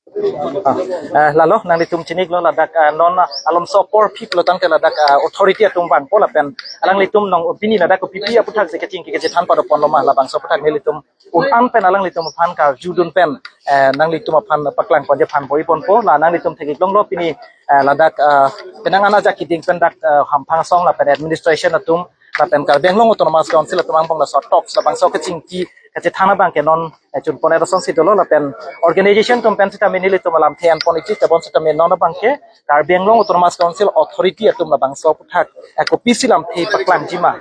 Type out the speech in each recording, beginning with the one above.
Lalu nang ditum cinik lo ladak non alam sopor people tang te ladak authority atum bang pola pen alang litum nong opini ladak ko pipi aputak se kecing ke tan pada pon loma labang soputak ne litum an pen alang litum pan ka judun pen nang litum pan paklang pon je pan boi pon po la nang litum thegi long lo pini ladak penang ana jakiding pen dak hampang song la pen administration atum la pen ka benglong autonomous council atum ang pong la sort top labang so kecing ki kece thana bang ke non chun pon eroson si dolo la pen organization tum pen sita menili tum alam thian pon ichi tabon sita men non bang ke kar benglong autonomous council authority atum la bang so puthak ko pisilam thei paklang jima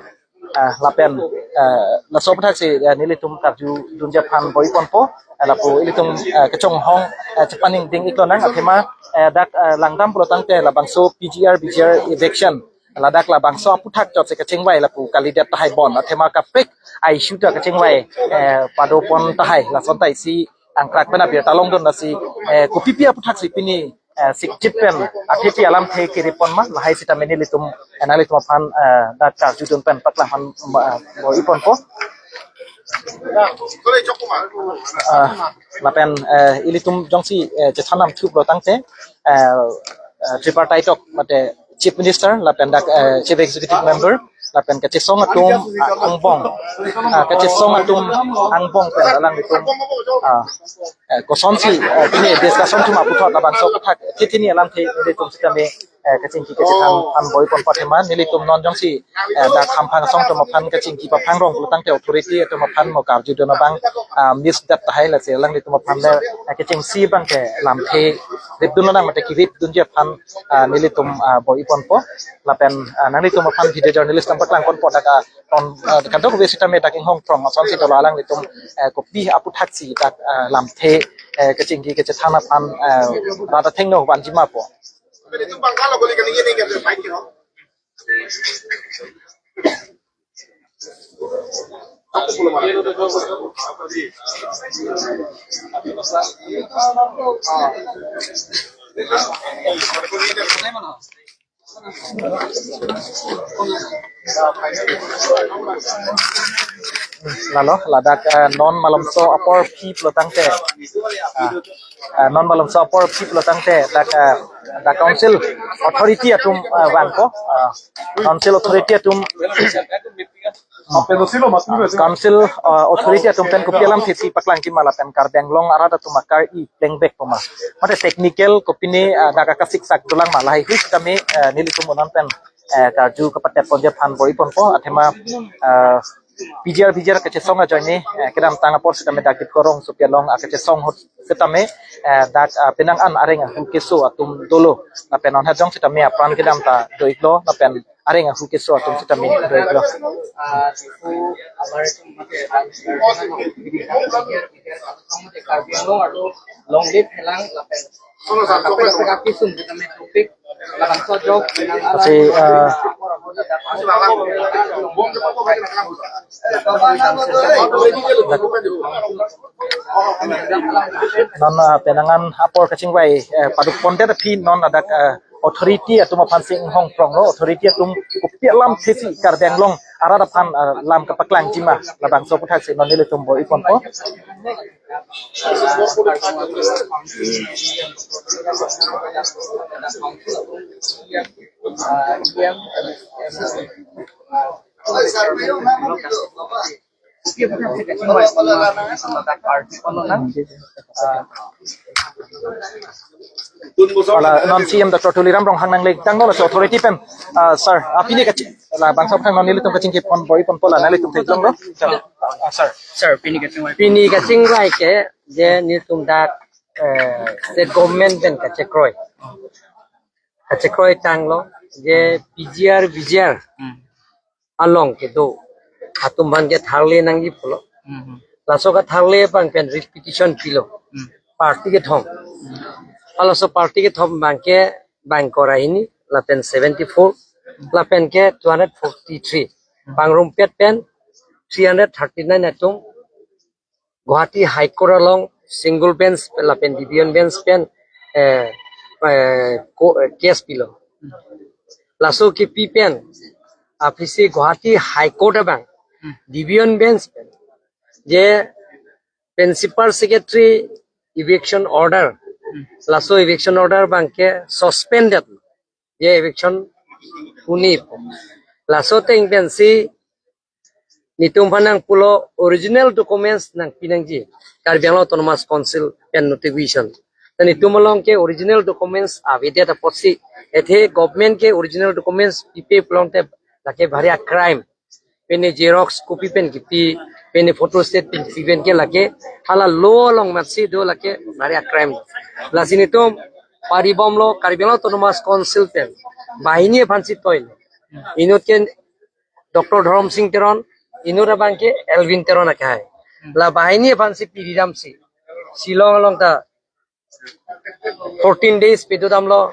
lapen la so puthak si nilitum karju dunja phan boi pon po la po ilitum kechong hong chapaning ding iklonang athema dak langdam pulotang te la bang so BGR eviction ladak la bangso puthak jot se kaching wai la pu kalidat tahai bon athema ka pek ai shuta kaching wai pado pon tahai la son tai si angkrak pena bir talong don si ko pipia puthak si pini sikchip pen atheti alam the ki ripon ma la hai sita menili tum anali tum phan dak ka judun pen paklang han bo ipon po lapen ilitum jongsi jethanam thup lo tangte tripartite ok mate Chief Minister lapen dak Chief Executive Member lapen ka song atum angbong ka song atum angbong pen alang itum ko sonsi pini discussion tuma puthot labang so puthak titini alam the itum sitame kaching ki kachang an boy pon pathema nilitum non jongsi dak hampang song tuma phan kaching ki paphang rong putang te authority tuma phan mo kar ju dona bang miss dat hai la se lang litum phan le kaching si bang ke lam the rip dunona mate ki rip dunje phan nilitum boy pon po lapen nalitum phan video journalist tam paklang kon podaka ton kantok besita me taking hong from son si tola lang litum kopi aputhak si dak lam the kaching ki kachana phan rada thengno banjima po itu bangkala boleh kan ini kan baik no lalu ladak non malam so apor people tangte non malam so apor people tangte dak council authority atum banko council authority atum council authority atum pen kopialam thesi paklang ki mala pen kar benglong arada tumakar I bengbek poma mate technical kopini daga ka siksak tulang malai his kami nilitum onan pen karju kapat ponje phan boi pon po athema PGR kache songa joini kedam tanga por sitame dakit korong supialong akache song hot sitame dak penang an areng hu keso atum dolo na penon hajong sitame apran kedam ta doiklo na pen areng hu keso atum sitame doiklo long live helang la pen kasi non penangan apor kaching wai paduk ponte ta phi non adak authority atuma phansing hong prong lo authority atum kupialam thesi kar benglong arada phan lam ka paklang jima labang so puthak se non le tum bo ipon po wala non CM Dr. Tuliram rong hangnang leg tang no la authority pen sir apini ka la bangsa thang non nilitum kaching ke pon boy pon pola nalitum thejong no sir pini kaching lai ke je nilitum dak state government ben kachekroi tang lo je PGR along ke do atum ban je tharle nang ji polo laso ka tharle bang pen repetition pilo party ke thom also party ke thom bangke bang koraini lapen 74 lapen ke 243 bangrum pet pen 339 atum Guwahati High Court along single bench lapen division bench pen case pilo laso ke pi pen apisi Guwahati High Court bang division bench pen je principal secretary eviction order laso eviction order bangke suspended ye eviction puni laso teng pensi nitum panang pulo original documents nang pinangji Karbi Anglong Autonomous Council pen notification dan itu melong ke original documents avide ta posi ethe government ke original documents pipe pelong te lake bharia crime pene xerox copy pen kipi pene photo state pen ke lake hala lo long matsi do lake bharia crime lasini tom paribom lo Karbi Anglong Autonomous Council pen bahini phansi toil inot ken Dr. Dharam Singh Teron inura bangke Elvin Teron akai la bahini phansi piriram si Shillong long ta 14 days pedo damlo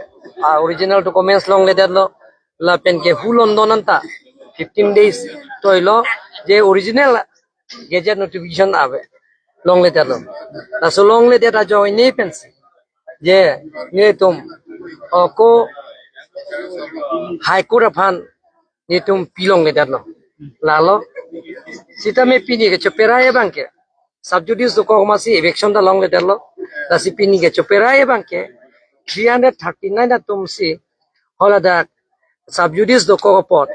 original documents long le dadlo la pen ke hulon donanta 15 days toilo je original gazette notification ave long le dadlo la so long le data join ne pens je ne tum ko high court aphan ne tum pilong le dadlo lalo sita me pini ke chopera e banke subjudice ko masi eviction da long le dadlo la sipini ke chopera e banke 339 na tumsi hola da subjudice do ko pot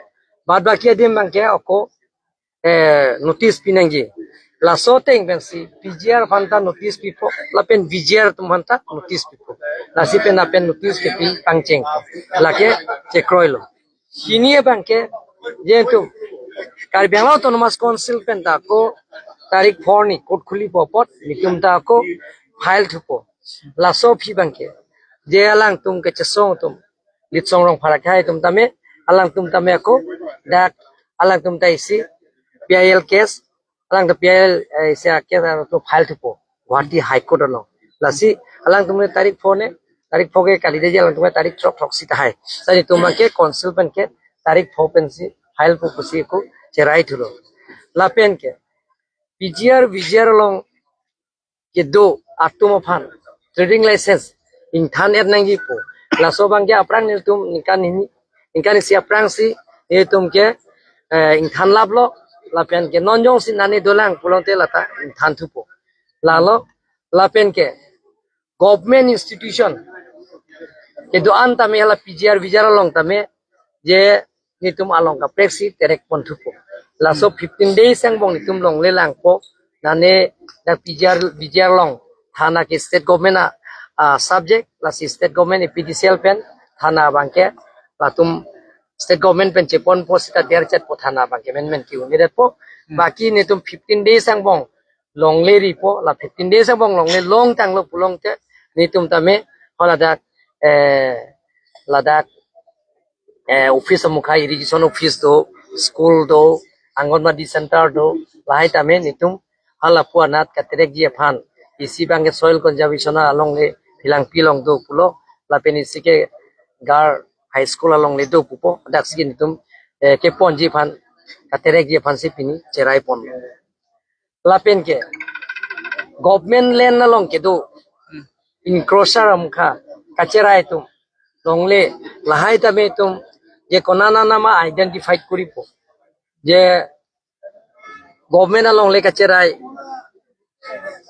bad baki adim banke ako notice pinangi la soteng bensi pgr phanta notice pipo la pen vgr tum phanta notice pipo la si pen apen notice ke pi pangcheng la ke chekroilo sini banke je tu Karbi Anglong Autonomous Council pen da ko tarik 4 ni court khuli popot nitum ta ko file thupo la so phi banke je alang tum ke chesong tum litsong rong phara khai tum tame alang tum tame ko dak alang tum tai si PIL case alang the PIL se case to file thupo Guwahati High Court lo lasi alang tum tarik 4 ne tarik 4 ke kali de alang tum tarik trok thok si thai sani tum ke council pen ke tarik 4 pen si file pu pusi ko cherai thulo la pen ke PGR VGR long ke do atum phan trading license in than et nangi po la so bang ke aprang nil tum nikan si aprang si e tum ke in than lab lo la pen ke non jong si nani dolang pulong te lata in than thu po la lo la pen ke government institution ke do an tame la PGR VGR long tame je nitum along ka plexi terek pon thu po la so 15 days sang bong nitum long le lang po nane da PGR long thana ke state government subject la si state government PDCL pen thana bangke la tum state government pen chepon po sita der chat po thana bangke men ki unire po baki ne tum 15 days sang bong long le ri po la 15 days sang bong long le long tang lo pulong te ni tum tame hola da ladak office mukha irrigation office do school do angonwadi center do lahai tame ni tum hala puanat katerek ji phan isi bange soil conservation along le philang pilong do pulo la penisi ke gar high school along le do pupo dak sigin tum ke ponji phan katerek ji phan si pini cherai pon la pen ke government land along ke do encroacher amkha kacherai tum long le lahai tame tum je konana nama identified kuripo je government along le kacherai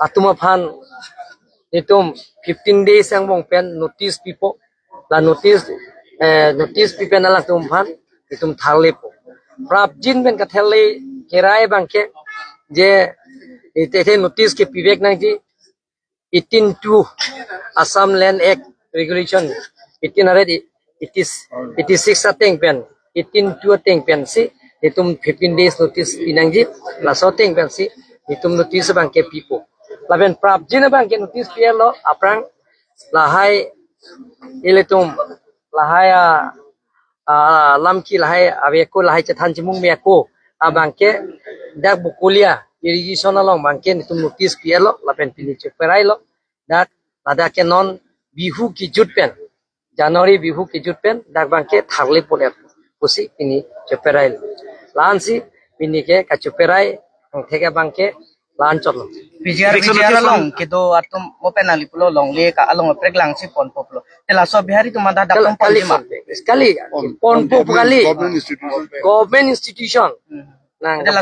atuma phan nitum 15 days ang bong pen notice pipo la notice pipen ala tum phan nitum tharle po prap jin ben ka thelle kerai bangke je ite notice ke pivek nang ji 18(2) Assam Land Act Regulation 1886 ateng pen 18(2) ateng pen si nitum 15 days notice pinang ji la so teng pen si nitum notice bangke pipo laben prap jina bang ke notice pielo aprang lahai iletum lahai lamki lahai aveko lahai chathan chimung me ko abang ke dak bukulia irrigation along bang ke nitum notice pielo laben pini cheperai lo dak lada ke non bihu ki jutpen January bihu ki jutpen dak bang ke tharle polet pusi pini cheperai lansi pini ke ka cheperai theke bang ke lan cholo PGR long kedo atum open ali pulo long le ka along prek lang si pon poplo tela so bihari tu manda dak pon ma sekali pon pop kali government institution nang tela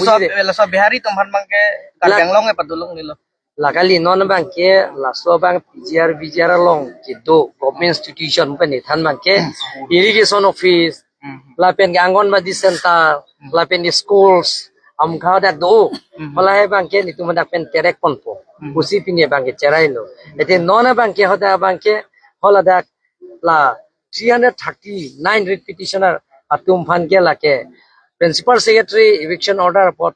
so bihari tu man mang ke kadang long e padulong nilo lakali non bang ke laso bang PGR along ke do government institution pen ni than bang ke irrigation office lapen ke angonwadi center lapen di schools am khao da do malai bang ke ni tu madak pen terek pon po usi pini bang ke cherai lo ete non bang ke hoda bang ke hola da la 339 writ petitioner atum phan ke lake principal secretary eviction order report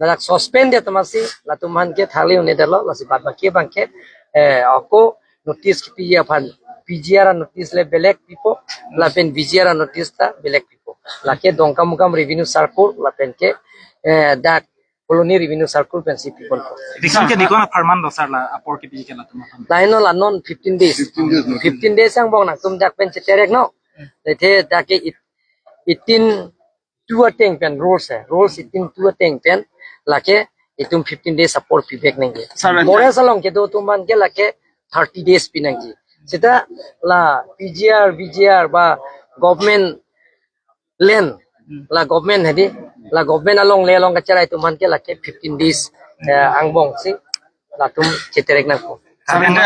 Nadak suspend dia temasi latum han ke thali une dalo lasi bad baki bangke ako notice ki PGR notice le belek pipo la pen PGR notice ta belek pipo lake dongkam mukam revenue circle la pen ke dak colony revenue circle pen si people eviction ke dikona farman do sar la apor ke bi ke la tum laino la non 15 days 15 days ang bong nak tum dak pen terek no lethe dak 18 two ateng pen rules hai rules 18 two ateng pen lake itum 15 days support feedback nangi more salong ke do tuman ke lake 30 days pinangi sita la PGR ba government land la government hedi la government along le along kacharai tuman ke lake 15 days angbong si la tum cheterek nang ko Sabenda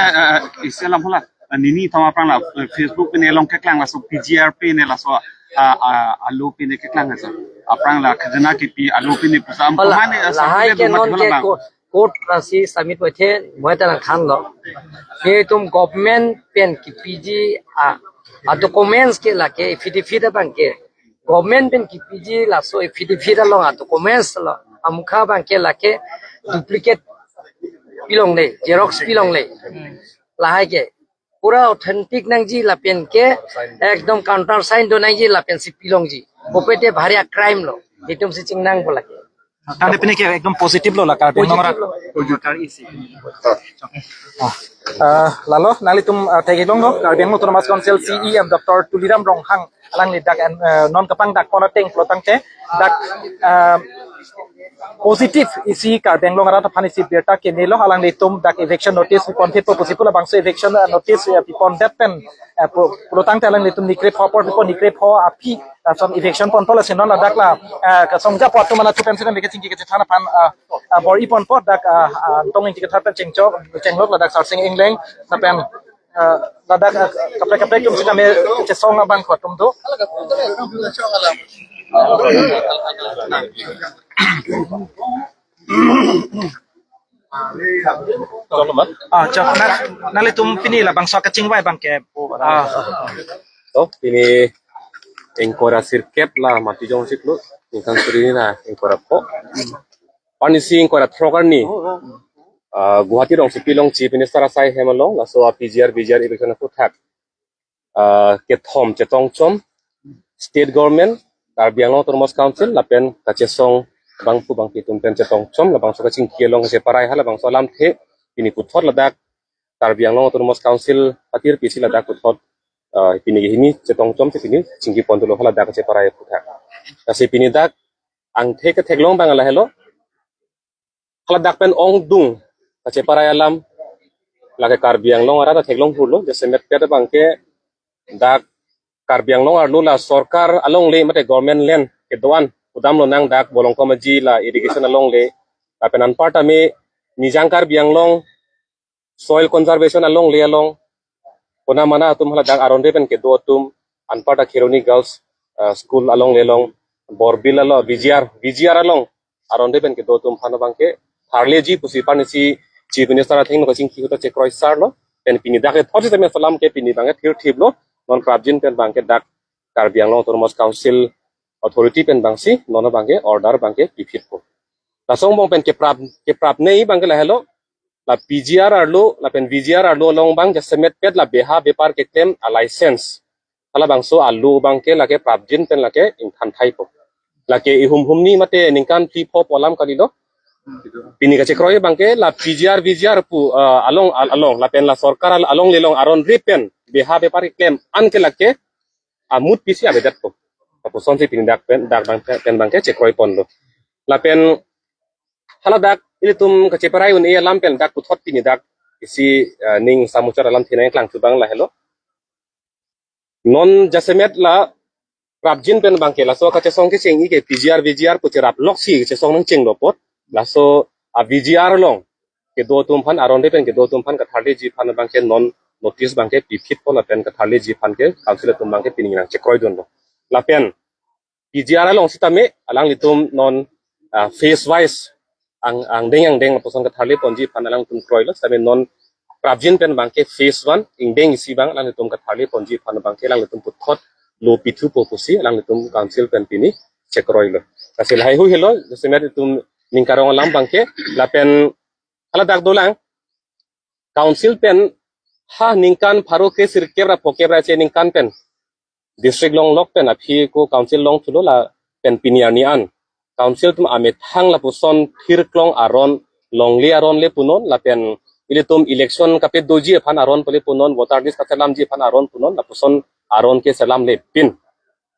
Islam pula nini tama prang la Facebook pe ne long ke klang la so PGR pe ne la so alo pe ne ke klang sa aprang la khajana ki pi alo pe ne pusam mane la hai ke non ke court rasi submit hoithe moi ta khan lo he tum government pen ki PG a documents ke la ke affidavit bang ke government pen ki PG la so affidavit lo a documents lo amkha bang ke la ke duplicate pilong le xerox pilong le la hai ke pura authentic nang ji la pen ke ekdom counter sign do nang ji la pen si pilong ji bopete bhari crime lo hitum si chingnang bola ke tade pini ke ekdom positive lo la kar ben nongara kar isi lalo nali tum tegi long no kar ben autonomous council CEM Dr. Tuliram Ronghang alang ni dak non kapang dak kona teng plotang te dak positive isi kar beng long ara phani si berta ke nelo alang ni tum dak eviction notice pon phe possible bangso eviction notice pon that pen plotang te alang ni tum nikre phopor pon nikre pho api som eviction pon pola sinon la dak la ka songja pot tu mana tupen sinan beke chingki ke thana phan bor ipon pot dak tong inti ke thapen chengjok chenglok la dak sarsing ingleng na pen la dak kapre tum sina me che song bang khot tum do nali tum pini la bang sa ka chingwai bang ke to ini engkora sirkep la mati jong siklu ingkan surini na engkora po panisi engkora trogar ni Guwahati dong sipilong chief minister asai hemalong la so PGR election ku thak ke thom che tong chom state government Karbiang Autonomous Council la pen ka chesong bang pu bang pitum pen che tong chom la bang so ka ching kielong se parai hala bang so lam the pini ku thot la dak Karbiang Autonomous Council patir pisi la dak ku thot pini hini che tong chom che pini chingki pondulo hala dak che parai ku thak ta se pini dak ang the ka theklong bang la hello hala dak pen ong dung ka che parai alam la ke Karbiang long ara ta theklong hulo je semet pe bang ke dak Karbiang long arlu la sorkar along le mate government land ke doan udam lo nang dak bolong komaji la irrigation along le apenan parta me nijang Karbiang long soil conservation along le along kona mana tum hala dak aron pen ke do tum anparta Khironi girls school along le long borbil alo VGR along aron pen ke do tum phana bang ke tharle ji pusi panisi chief minister thing no sing ki to che kroi sar lo pen pini dak e thoji me salam ke pini bang thir thib lo non prabjin pen bangke dak Karbiang Autonomous Council authority pen bangsi non bangke order bangke pipit ko la song bong pen ke prap nei bangke la hello la PGR arlo la pen VGR arlo long bang ja semet pet la beha bepar ke claim a license hala bangso alu bangke la ke prabjin pen la ke in than thai po la ke hum ni mate ningkan pi pho polam kalilo pini ka chekroi bangke la VGR pu along la pen la sarkar along lelong aron ripen beha bepar claim an ke lake amut pisi abedat ko tapos sonsi pini dak pen bangke chekroi pondo la pen hala dak ili tum ka cheparai un e lam pen dak ku thot pini dak isi ning samuchar alam thinai klang subang la hello non jasemet la prabjin pen bangke la so ka chesong ke chengi ke VGR pu cherap loksi chesong nang cheng lo pot la so a VGR long ke do tum phan aron de pen ke do tum phan ka tharli ji phan bang ke non notice bang ke pipit po la pen ka tharli ji phan ke council tum bang ke pining nang chekroi don lo la pen PGR long sitame alang litum non face wise ang deng poson ka tharli ponji phan alang tum kroi lo same non prabjin pen bang ke phase 1 ing deng isi bang alang litum ka tharli ponji phan bang ke alang litum puthot lo pithu po pusi alang litum council pen pini chekroi lo kasil hai hu helo semer litum ningkarong lam bang ke la pen ala dak dolang council pen ha ningkan pharo ke sirkebra pokebra che ningkan pen district long lok pen aphi ko council long thulo la pen piniar ni an council tum ame thang la puson thir klong aron longli aron le punon la pen ilitum election kapet doji phan aron pole punon voter list katalam ji phan aron punon la puson aron ke salam le pin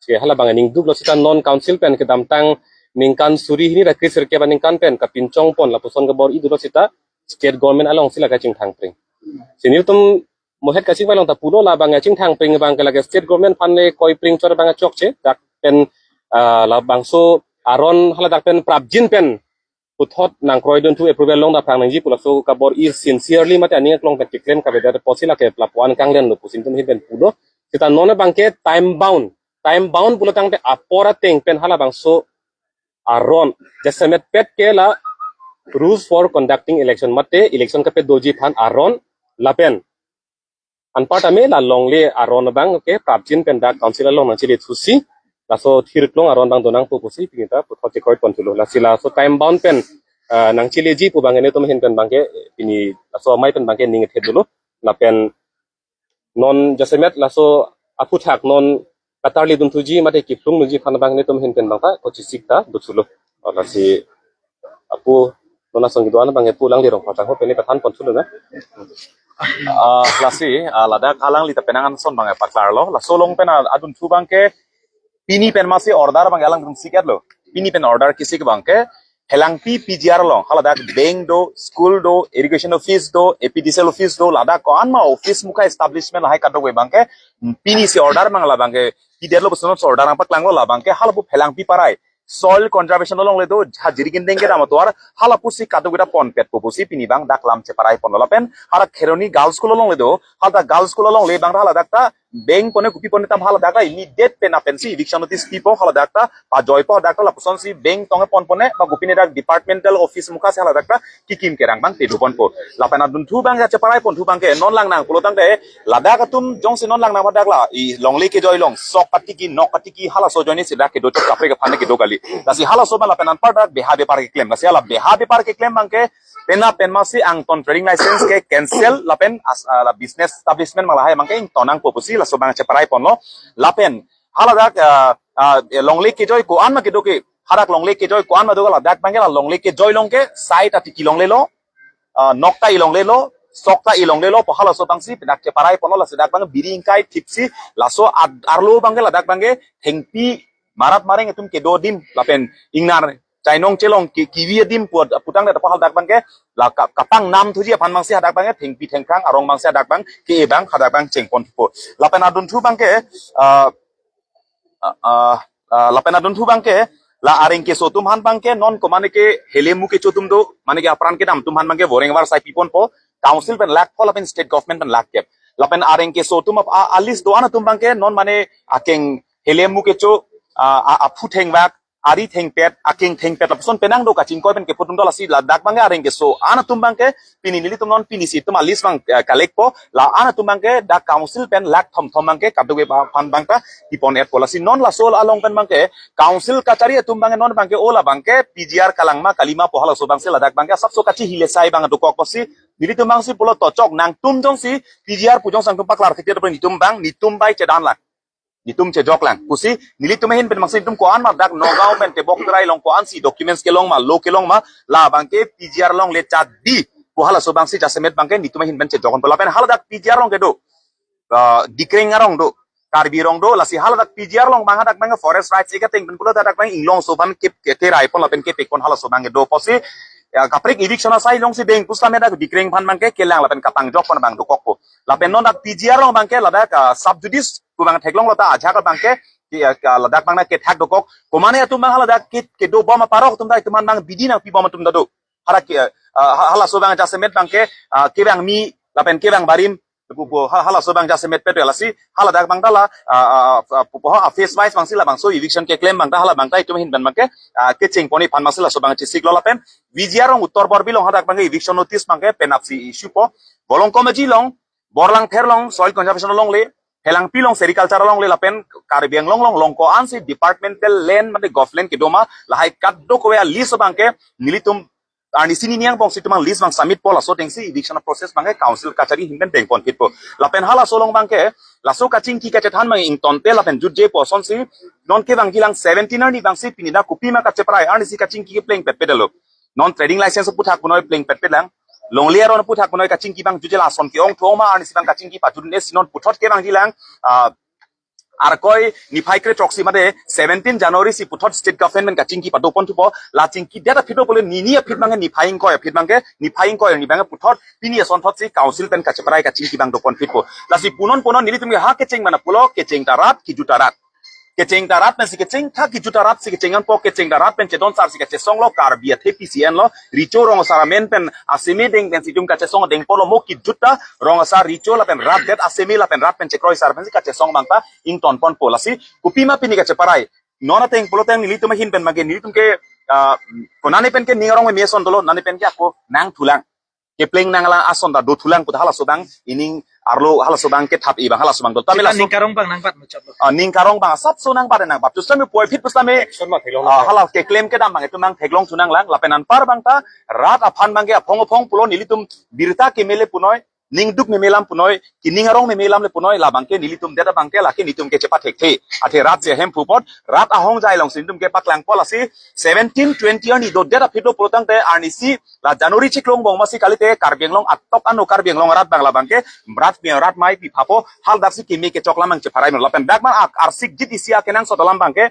che hala bang ning dublo sita non council pen ke damtang ningkan suri hini ra krisir ke ningkan pen ka pinchong pon la puson ke bor idulo sita state government along sila ka ching thang pring sinil tum mohet ka ching balong ta pulo la bang ching thang pring bang ka la state government fan le koi pring chor bang chok che dak pen la bang so aron hala dak pen prabjin pen puthot nang kroi don tu approval long da prang nang ji pula so ka bor is sincerely mate ani klong pen claim ka beda posila ke plapuan kang len no pusin tum hi pen pulo kita nona bang ke time bound pulo tang te apora teng pen hala bang so aron jasemet pet ke la rules for conducting election mate election ka pet doji phan aron lapen anpart ame la longle aron bang ke prabjin pen da council long na chile thusi la so thirklong aron bang donang pu pusi pinita puthot che koi kon tulo la sila so time bound pen nang chile ji pu bang ne tum hin pen bang ke ini la so mai pen bang ke ning the dulo la pen non jasemet la so apu thak non katarli dum thuji mate ki plung ji phan bang ne tum hin pen bang ta ko chi sikta duchulo la si apu nona songi doan bang e pulang di rong patang ho peni pathan pon tulo na lasi ladak alang lita penangan son bang paklar lo la solong pen adun thu bang ke pini pen masi order bang alang dum sikat lo pini pen order kisi ke bang ke helang pi PGR lo ladak bank do school do irrigation office do APDCL office do ladak ko anma office muka establishment hai kadro bang ke pini si order bang la bang ke PDR lo bosono order ang paklang lo la bang ke halapu helang pi parai soil conservation long le do jirikin dengke dam to ar hala pusi kadugura pon pet pusi pini bang dak lam che parai pon lapen hara kheroni girls school long le do hala girls school long le bang hala dakta bank pone kupi pone tam hala dakta immediate pen apensi eviction notice tipo hala dakta pa joypo dakta la puson si bank tonge pon pone ba gupine dak departmental office muka se hala dakta kikim kerang bang te dupon po lapen adun thu bang che parai pon thu bang ke non lang nang pulo tang de ladak atum jong si non lang nang dak la i long le ke joy long sok pati ki nok pati ki hala so joini se dak ke do chok kapre ke phane ke do gali lasi hala so bala penan part beha bepar ke claim lasi hala beha bepar ke claim bangke pena penmasi ang ton trading license ke cancel lapen la business establishment malahai bangke ing tonang popusi la so bang cheparai ponlo lapen hala dak longle ke joy ko an ma ke do ke harak longle ke joy ko an ma do la dak bangke la longle ke joy long ke site ati ki longle lo nokta i longle lo sokta ilong lelo pahala so bangsi pedak ke parai pono la sedak bang biri ingkai tipsi laso arlo bangge ladak bangge thengpi marat mareng etum ke do dim lapen ingnar chainong chelong kiwi dim putang da pahal dak bangge la kapang nam thuji phan mangsi hadak bangge thengpi thengkang arong mangsi hadak bang ke bang hadak bang chengpon po lapen adun thu bangke lapen adun thu bangke la areng ke sotum han bangke non ko mane ke helemu ke chotum do mane ke apran ke dam tum han bangke boreng war sai pipon po council pen lak pol apen state government pen lak kep lapen areng ke sotum ap alis doana tum bangke non mane akeng helemu ke cho aphu thengwak ari thengpet aking thengpet lapson penang do kaching koi pen ke putum do lasi la dak bangke areng ke so ana tum bangke pini nili tum non pini si tum alis bang kalek po la ana tum bangke da council pen lak thom thom bangke kaduge phan bangta ipon et polasi non la sol along pen bangke council kachari tum bangke non bangke ola bangke PGR kalangma kalima pohala so bangse la dak bangke sab so kachi hile sai bang do kokosi nili tum bangsi polo tochok nang tum jong si PGR pujong sang tum paklar khite do nitum bang nitum bai chedan la nitum che jok lang kusi nili tumehin pen maksud tum ko an ma dak nogao pen te bok trai long ko an si documents ke long ma lo ke long ma la bangke PGR long le chat di ko hala so bangsi jasemet bangke nitumehin pen che jokon pola pen hala dak PGR long ke do dikreng ngarong do karbi rong do lasi hala dak PGR long bang dak bang forest rights ika teng pen pula dak bang inglong so ban ke rai pon la pen ke pekon hala so bang do posi kaprik eviction asai long si beng pusla meda dikreng phan bangke kelang la pen kapang jok pon bang do kokko la pen non dak PGR long bangke la dak subjudice kubang theklong lota aja ka bangke ladak bangna ke thak dokok komane atum bang hala dak ke do bom parok tum dai tuman bang bidina pi bom tum dado hara hala sobang jasemet bangke kebang mi lapen kebang barim pupo hala sobang jasemet peto lasi hala dak bang dala pupo face wise bang sila bang so eviction ke claim bang da hala bang ta itu hin ban bangke ke ching poni phan masila sobang chi siglo lapen vijiarong uttor borbilong hadak bangke eviction notice bangke penapsi issue po bolong komeji long borlang therlong soil conservation long le helang pilong sericulture long le lapen karbiang long ko ansi departmental land mate government ke doma lahai kaddo ko ya list bangke nilitum ani sini niang bong situmang list bang submit pola so tengsi eviction process bangke council kachari himben teng pon kitpo lapen hala solong bangke laso kaching ki kache than mang ing tonte lapen juje poson si non ke bang gilang 17 ni bang si pinida kupima kache prai ani si kaching ki playing pet pedalo non trading license puthak punoi playing pet pedlang longliar on puthak punoi kaching ki bang juje la son ki ong thoma ani si bang kaching ki patun ne sinon puthot ke bang gilang আর কয় নিফাইক্রে টক্সি মাদে 17 জানুয়ারি সি পুথত state government কা চিংকি পাদো পন থুপ লা Chinki data ফিটো বলে নিনিয়া fit মাঙ্গে নিফাইং কয় নিবাঙ্গে পুথত পিনিয়া সনথত সি council PAN কাছে প্রায় কা চিংকি বাং দো পন ফিটপো লা সি পুনন নিলি তুমি হা কে চিং মানা পুলো কে চিং তারাত কি জুটা রাত kecing darat pen si kecing tha ki juta rat si kecingan po kecing darat pen cedon sar si kecesong lo karbia te PCN lo rico rong saramen pen asemi deng pen si jum kecesong deng polo mo ki juta rong sar rico la pen rat det asemi la pen rat pen cekroi sar pen si kecesong bangta ing ton pon pola si kupima pini keceparai nona teng polo teng nili tumahin pen mage nili tumke konane pen ke ningarong me meson dolo nane pen ke ako nang tulang ke pleng nangala ason da do tulang put hala sobang ining arlo hala sobang ke thap ibang hala sobang dol tamela ningkarong bang nang pat mo chap ningkarong bang sap so nang pada nang bap tu sami poi fit pusame hala ke claim ke dam bang itu nang theglong tunang lang lapenan par bang ta rat afan bang ke apong pulo nilitum birta ke mele punoi ningduk me melam punoi ki ningarong me melam le punoi la bang ke nilitum deta bang ke la ke nitum ke chepa thekte athe rat je hem pupot rat ahong jai long sintum ke paklang polasi 17 20 ani do deta fito protang te arnisi la january chiklong bong masi kalite karbenglong atok anu karbenglong rat bang la bang ke rat mai pi phapo hal darsi ki me ke choklamang che pharai no lapen dakman arsik jit isia kenang sodalam bang ke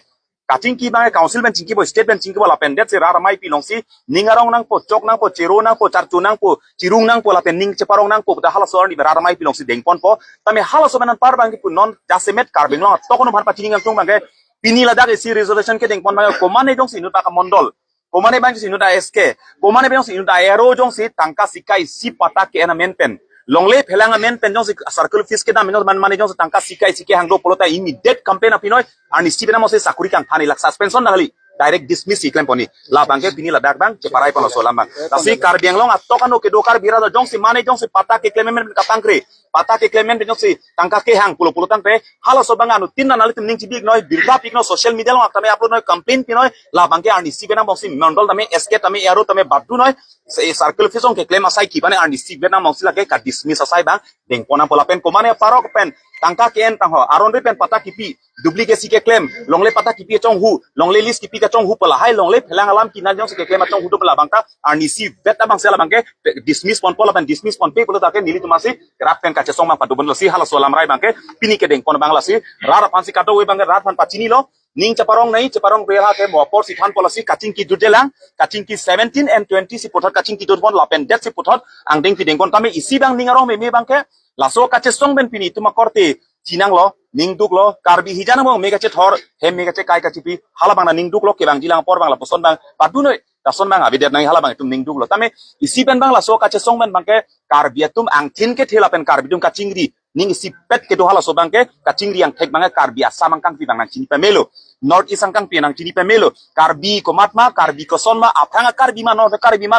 kacing ki bang council ben cingki bo state ben cingki bo lapen det se rar mai pi nongsi ningarong nang po chok nang po chero nang po charchu nang po chirung nang po lapen ning cheparong nang po da hala sor ni rar mai pi nongsi dengpon po tame hala so benan par bang ki non jasemet karbing long tokono bhan pa chining ang tung bang ke pini ladak esi resolution ke dengpon bang komane jong sinu ta ka mondol komane bang sinu ta sk komane bang sinu ta ero jong si tangka sikai si pata ke na men pen longle phelanga men pen jong si circle fees ke da men man mane jong si tangka sikai sike hangdo polota immediate campaign apinoi ani sibena mo se sakuri kang thani lak suspension na hali direct dismiss iklem poni la bangke pini la dak bang ceparai pono solam bang tasi karbiang long atokano ke dokar bira jong si mane jong si pata ke claim men ka tangkre pata ke claim men jong si tangka ke hang pulo tangkre hala so bang anu tinna nali tum ning chibik noi birta pik no social media long tame upload noi complain pinoi la bangke ani sibena mo si mandol tame sk tame ero tame badu noi se circle fees ong ke claim asai ki bane ani sibena mo si la ke ka dismiss asai bang deng pona pola pen komane parok pen tangka ke en tang ho aron pen pata kipi duplicate ke claim longle pata kipi chong hu longle list kipi ka chong hu pala hai longle phelang alam kinal jong se claim chong hu to pala bangta ani si beta bang sela bangke dismiss pon pola pen dismiss pon pe polo ta ke nili tumasi rap pen ka chong bang patu bon si hala solam rai bangke pini ke deng pon bangla si rar pansi kato we bangke rat pan pachini lo ning chaparong bela ke mopor si than policy kaching ki judelang kaching ki 17 and 20 si pothot kaching ki dot bon lapen det si pothot ang deng pi deng kon kami isi bang ningarong me bangke laso kache song ben pini tuma korte cinang lo ningduk lo karbi hijana mo mega che thor hem mega che kai ka chipi hala bang na ningduk lo ke bang jilang por bang la poson bang padu noi dason bang abi det nang hala bang tum ningduk lo tame isi ben bang la so kache song ben bang ke karbi tum ang thin ke thela pen karbi tum kaching ri ning isi pet ke do hala so bang ke kaching ri ang thek bang karbi asam ang kang pi bang nang chini pemelo north east ang kang pi nang chini pemelo karbi komatma karbi koson ma aphang karbi ma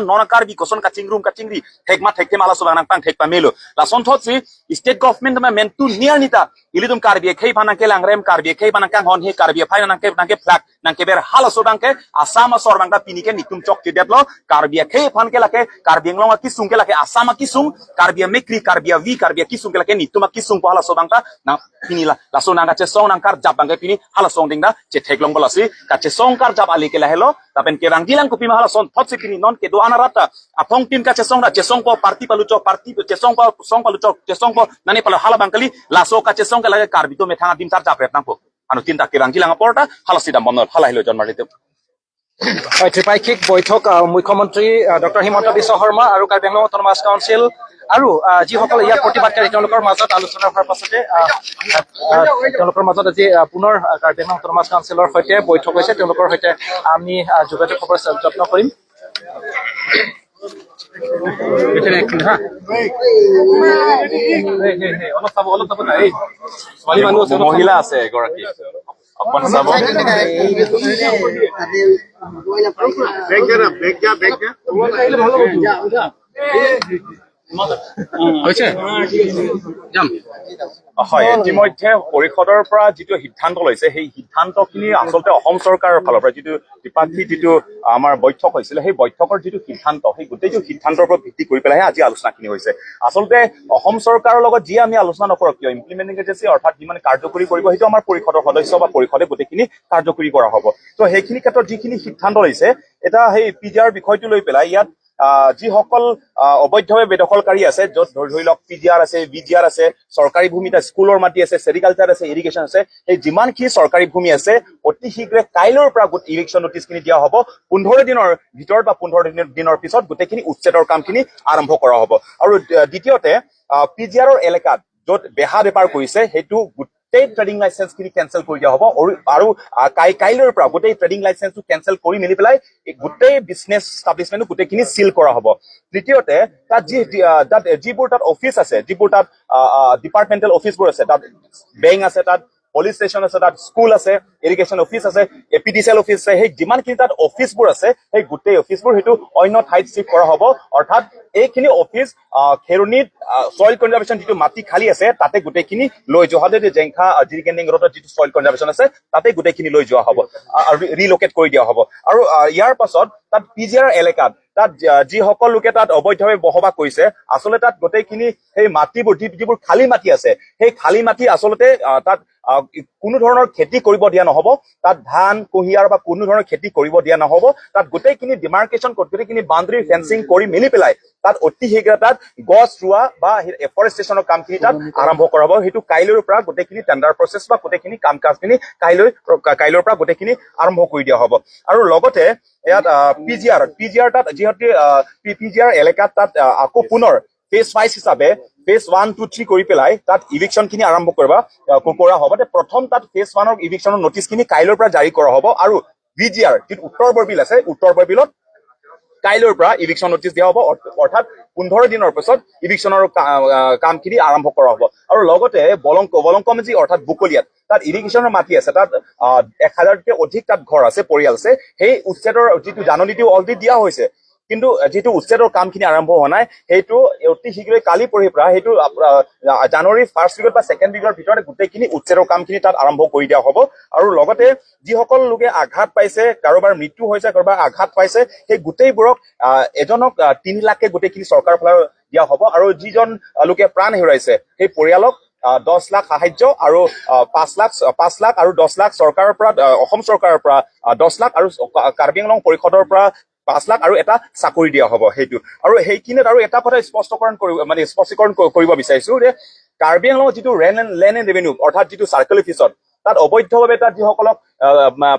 non karbi koson kaching rum kaching ri thek ma thek te mala so bang nang pang thek pemelo la son thot si state government ma men tu niar nita ilidum karbi khei phanang ke langrem karbi khei phanang kang hon he karbi phai nang ke flak nang ke ber hala so bang ke asama sor bang da pini ke nitum chok ke det lo karbi khei phan ke lake karbi nglong ki sung ke lake asama ki sung karbi mekri karbi vi karbi ki sung ke lake nitum ki sung hala so bang ta na pini la so nang ka che song nang kar jab bang ke pini hala song ding da che theklong bola si ka che song kar jab ali ke la helo tapen ke rang gilang kupi ma hala son thot si pini non ke do anarata apong tin ka che song da che song ko parti palu chok parti che song palu chok che song ko nani pala hala bang kali la so ka che song ke la karbi to me thanga dim tar jab ret nang po anu tin ta ke rang gilang porta hala sida monol hala hilo jon marite ত্ৰিপাক্ষিক বৈঠক মুখ্যমন্ত্ৰী doctor Himanta Biswa Sarma আৰু Karbi Anglong autonomous council আৰু যিসকল ইয়াৰ প্ৰতিবাদকাৰী তেওঁলোকৰ মাজত আলোচনা হোৱাৰ পাছতে তেওঁলোকৰ মাজত আজি পুনৰ কাৰ্বি আংলং অট'নমাছ কাউন্সিলৰ সৈতে বৈঠক হৈছে তেওঁলোকৰ সৈতে আমি যোগাযোগ কৰাৰ যত্ন কৰিম মহিলা আছে এগৰাকী অকমান চাব হয় ইতিমধ্যে পৰিষদৰ পৰা যিটো সিদ্ধান্ত লৈছে সেই সিদ্ধান্তখিনি আচলতে অসম চৰকাৰৰ ফালৰ পৰা যিটো দ্বিপাক্ষিক যিটো আমাৰ বৈঠক হৈছিলে সেই বৈঠকৰ যিটো সিদ্ধান্ত সেই গোটেইটো সিদ্ধান্তৰ ওপৰত ভিত্তি কৰি পেলাইহে আজি আলোচনাখিনি হৈছে আচলতে অসম চৰকাৰৰ লগত যি আমি আলোচনা নকৰক কিয় ইমপ্লিমেণ্টিং এজেঞ্চি অৰ্থাৎ যিমান কাৰ্যকৰী কৰিব সেইটো আমাৰ পৰিষদৰ সদস্য বা পৰিষদে গোটেইখিনি কাৰ্যকৰী কৰা হ'ব তো সেইখিনি ক্ষেত্ৰত যিখিনি সিদ্ধান্ত লৈছে এটা সেই পিজিআৰ বিষয়টো লৈ পেলাই ইয়াত যিসকল অবৈধভাৱে বেদখলকাৰী আছে য'ত ধৰি লওক পিজিআৰ আছে বিজিআৰ আছে চৰকাৰী ভূমিত স্কুলৰ মাটি আছে চেৰিকালচাৰ আছে ইৰিগেশ্যন আছে সেই যিমানখিনি চৰকাৰী ভূমি আছে অতি শীঘ্ৰে কাইলৈৰ পৰা ইভিকশ্যন নটিচখিনি দিয়া হ'ব 15 দিনৰ ভিতৰত বা 15 দিনৰ পিছত গোটেইখিনি উচ্ছেদৰ কামখিনি আৰম্ভ কৰা হ'ব আৰু দ্বিতীয়তে পিজিআৰৰ এলেকাত য'ত বেহা বেপাৰ কৰিছে সেইটো গোটেই ট্ৰেডিং লাইচেন্সখিনি কেঞ্চেল কৰি দিয়া হ'ব আৰু কাইলৈৰ পৰা গোটেই ট্ৰেডিং লাইচেন্সটো কেঞ্চেল কৰি মেলি পেলাই গোটেই বিজনেছ ষ্টাব্লিছমেণ্টটো গোটেইখিনি চিল কৰা হ'ব তৃতীয়তে তাত যিবোৰ তাত অফিচ আছে যিবোৰ তাত ডিপাৰ্টমেণ্টেল অফিচবোৰ আছে তাত বেংক আছে তাত পুলিচ ষ্টেচন আছে তাত স্কুল আছে ইৰিগেশ্যন অফিচ আছে এপিডিচিএল অফিচ আছে সেই যিমানখিনি তাত অফিচবোৰ আছে সেই গোটেই অফিচবোৰ সেইটো অন্য ঠাইত চিফ্ট কৰা হ'ব অৰ্থাৎ এইখিনি অফিচ খেৰণিত সইল কনজাৰ্ভেশ্যন যিটো মাটি খালী আছে তাতে গোটেইখিনি লৈ যোৱা হ'ব জেংখা জিৰিকেণ্ডিং ৰোডত যিটো সইল কনজাৰ্ভেশ্যন আছে তাতে গোটেইখিনি লৈ যোৱা হ'ব ৰিলোকেট কৰি দিয়া হ'ব আৰু ইয়াৰ পাছত তাত পিজিআৰ এলেকাত তাত যিসকল লোকে তাত অবৈধভাৱে বসবাস কৰিছে আচলতে তাত গোটেইখিনি সেই মাটিবোৰ যিবোৰ খালী মাটি আছে সেই খালী মাটি আচলতে তাত কোনো ধৰণৰ খেতি কৰিব দিয়া নহ'ব তাত ধান কুঁহিয়াৰ বা কোনো ধৰণৰ খেতি কৰিব দিয়া নহ'ব তাত গোটেইখিনি ডিমাৰ্কেশ্যন গোটেইখিনি বাউণ্ডেৰী ফেন্সিং কৰি মেলি পেলাই তাত অতি শীঘ্ৰে তাত গছ ৰোৱা বা এফৰেষ্টেশ্যনৰ কামখিনি তাত আৰম্ভ কৰা হ'ব সেইটো কাইলৈৰ পৰা গোটেইখিনি টেণ্ডাৰ প্ৰচেছ বা গোটেইখিনি কাম কাজখিনি কাইলৈৰ পৰা গোটেইখিনি আৰম্ভ কৰি দিয়া হ'ব আৰু লগতে ইয়াত পিজিআৰ তাত যিহেতু পিজিআৰ এলেকাত তাত আকৌ পুনৰ ফেজ 5 হিচাপে ফেজ 1, 2, 3 কৰি পেলাই তাত ইভিকশ্যনখিনি আৰম্ভ কৰা হ'ব প্ৰথম তাত ফেজ 1ৰ ইভিকশ্যনৰ নটিচখিনি কাইলৈৰ পৰা জাৰি কৰা হ'ব আৰু বিজিআৰ যিটো উত্তৰ বৰবিল আছে উত্তৰ বৰবিলত কাইলৈৰ পৰা ইভিকশ্যন নটিচ দিয়া হ'ব অৰ্থাৎ 15 দিনৰ পিছত ইভিকশ্যনৰ কামখিনি আৰম্ভ কৰা হ'ব আৰু লগতে বলংকমেজি অৰ্থাৎ বুকলিয়াত তাত ইৰিগেশ্যনৰ মাটি আছে তাত 1000তকৈ অধিক তাত ঘৰ আছে পৰিয়াল আছে সেই উচ্ছেদৰ যিটো জাননীটো অলৰেডি দিয়া হৈছে কিন্তু যিটো উচ্ছেদৰ কামখিনি আৰম্ভ হোৱা নাই সেইটো অতি শীঘ্ৰে কালি পৰহিৰ পৰা সেইটো জানুৱাৰী 1st উইকত বা 2nd উইকৰ ভিতৰতে গোটেইখিনি উচ্ছেদৰ কামখিনি তাত আৰম্ভ কৰি দিয়া হ'ব আৰু লগতে যিসকল লোকে আঘাত পাইছে কাৰোবাৰ মৃত্যু হৈছে কাৰোবাৰ আঘাত পাইছে সেই গোটেইবোৰক এজনক 3 লাখকে গোটেইখিনি চৰকাৰৰ ফালৰ দিয়া হ'ব আৰু যিজন লোকে প্ৰাণ হেৰুৱাইছে সেই পৰিয়ালক 10 লাখ সাহায্য আৰু 5 লাখ আৰু 10 লাখ চৰকাৰৰ পৰা অসম চৰকাৰৰ পৰা 10 লাখ আৰু কাৰ্বি আংলং পৰিষদৰ পৰা 5 লাখ আৰু এটা চাকৰি দিয়া হ'ব সেইটো আৰু সেইখিনিত আৰু এটা কথা স্পষ্টীকৰণ কৰিব বিচাৰিছো যে কাৰ্বি আংলঙৰ যিটো লেণ্ড এণ্ড ৰেভিনিউ অৰ্থাৎ যিটো চাৰ্কেল অফিচত তাত অবৈধভাৱে তাত যিসকলক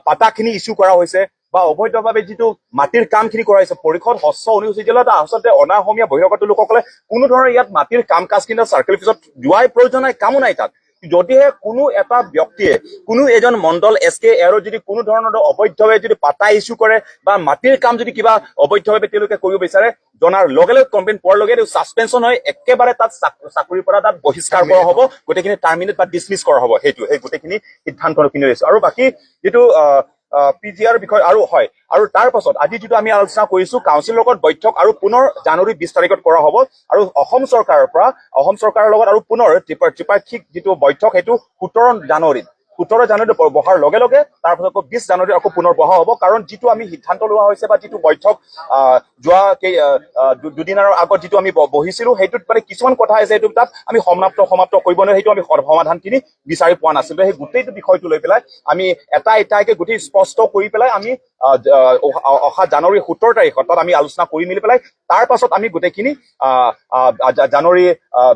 পাতাখিনি ইছ্যু কৰা হৈছে বা অবৈধভাৱে যিটো মাটিৰ কামখিনি কৰা হৈছে পৰিষদ হস্ৰ অনুসূচিত আচলতে অনা অসমীয়া বহিৰাগত লোকসকলে কোনো ধৰণৰ ইয়াত মাটিৰ কাম কাজখিনি চাৰ্কেল অফিচত যোৱাৰ প্ৰয়োজন নাই কামো নাই তাত যদিহে কোনো এটা ব্যক্তিয়ে কোনো এজন মণ্ডল SK এৰো যদি কোনো ধৰণৰ অবৈধভাৱে যদি পাতা ইছ্যু কৰে বা মাটিৰ কাম যদি কিবা অবৈধভাৱে তেওঁলোকে কৰিব বিচাৰে জনাৰ লগে লগে কমপ্লেইন পোৱাৰ লগে লগে ছাছপেনশ্যন হয় একেবাৰে তাত চাকৰিৰ পৰা তাত বহিষ্কাৰ কৰা হ'ব গোটেইখিনি টাৰ্মিনেট বা ডিছমিছ কৰা হ'ব সেইটো সেই গোটেইখিনি সিদ্ধান্তখিনি লৈছে আৰু বাকী যিটো পিজিআৰ বিষয় আৰু হয় আৰু তাৰ পাছত আজি যিটো আমি আলোচনা কৰিছো কাউন্সিলৰ লগত বৈঠক আৰু পুনৰ জানুৱাৰী 20 তাৰিখত কৰা হ'ব আৰু অসম চৰকাৰৰ লগত আৰু পুনৰ ত্ৰিপাক্ষিক যিটো বৈঠক সেইটো 17 জানুৱাৰীত বহাৰ লগে লগে তাৰপাছত আকৌ 20 জানুৱাৰীত আকৌ পুনৰ বহা হ'ব কাৰণ যিটো আমি সিদ্ধান্ত লোৱা হৈছে বা যিটো বৈঠক যোৱা দুদিনৰ আগত যিটো আমি বহিছিলো সেইটোত মানে কিছুমান কথা আছে সেইটো তাত আমি সমাপ্ত কৰিব নোৱাৰো সেইটো আমি সমাধানখিনি বিচাৰি পোৱা নাছিলো সেই গোটেইটো বিষয়টো লৈ পেলাই আমি এটাকে গোটেই স্পষ্ট কৰি পেলাই আমি অহা জানুৱাৰী 17 তাৰিখত তাত আমি আলোচনা কৰি মেলি পেলাই তাৰ পাছত আমি গোটেইখিনি জানুৱাৰী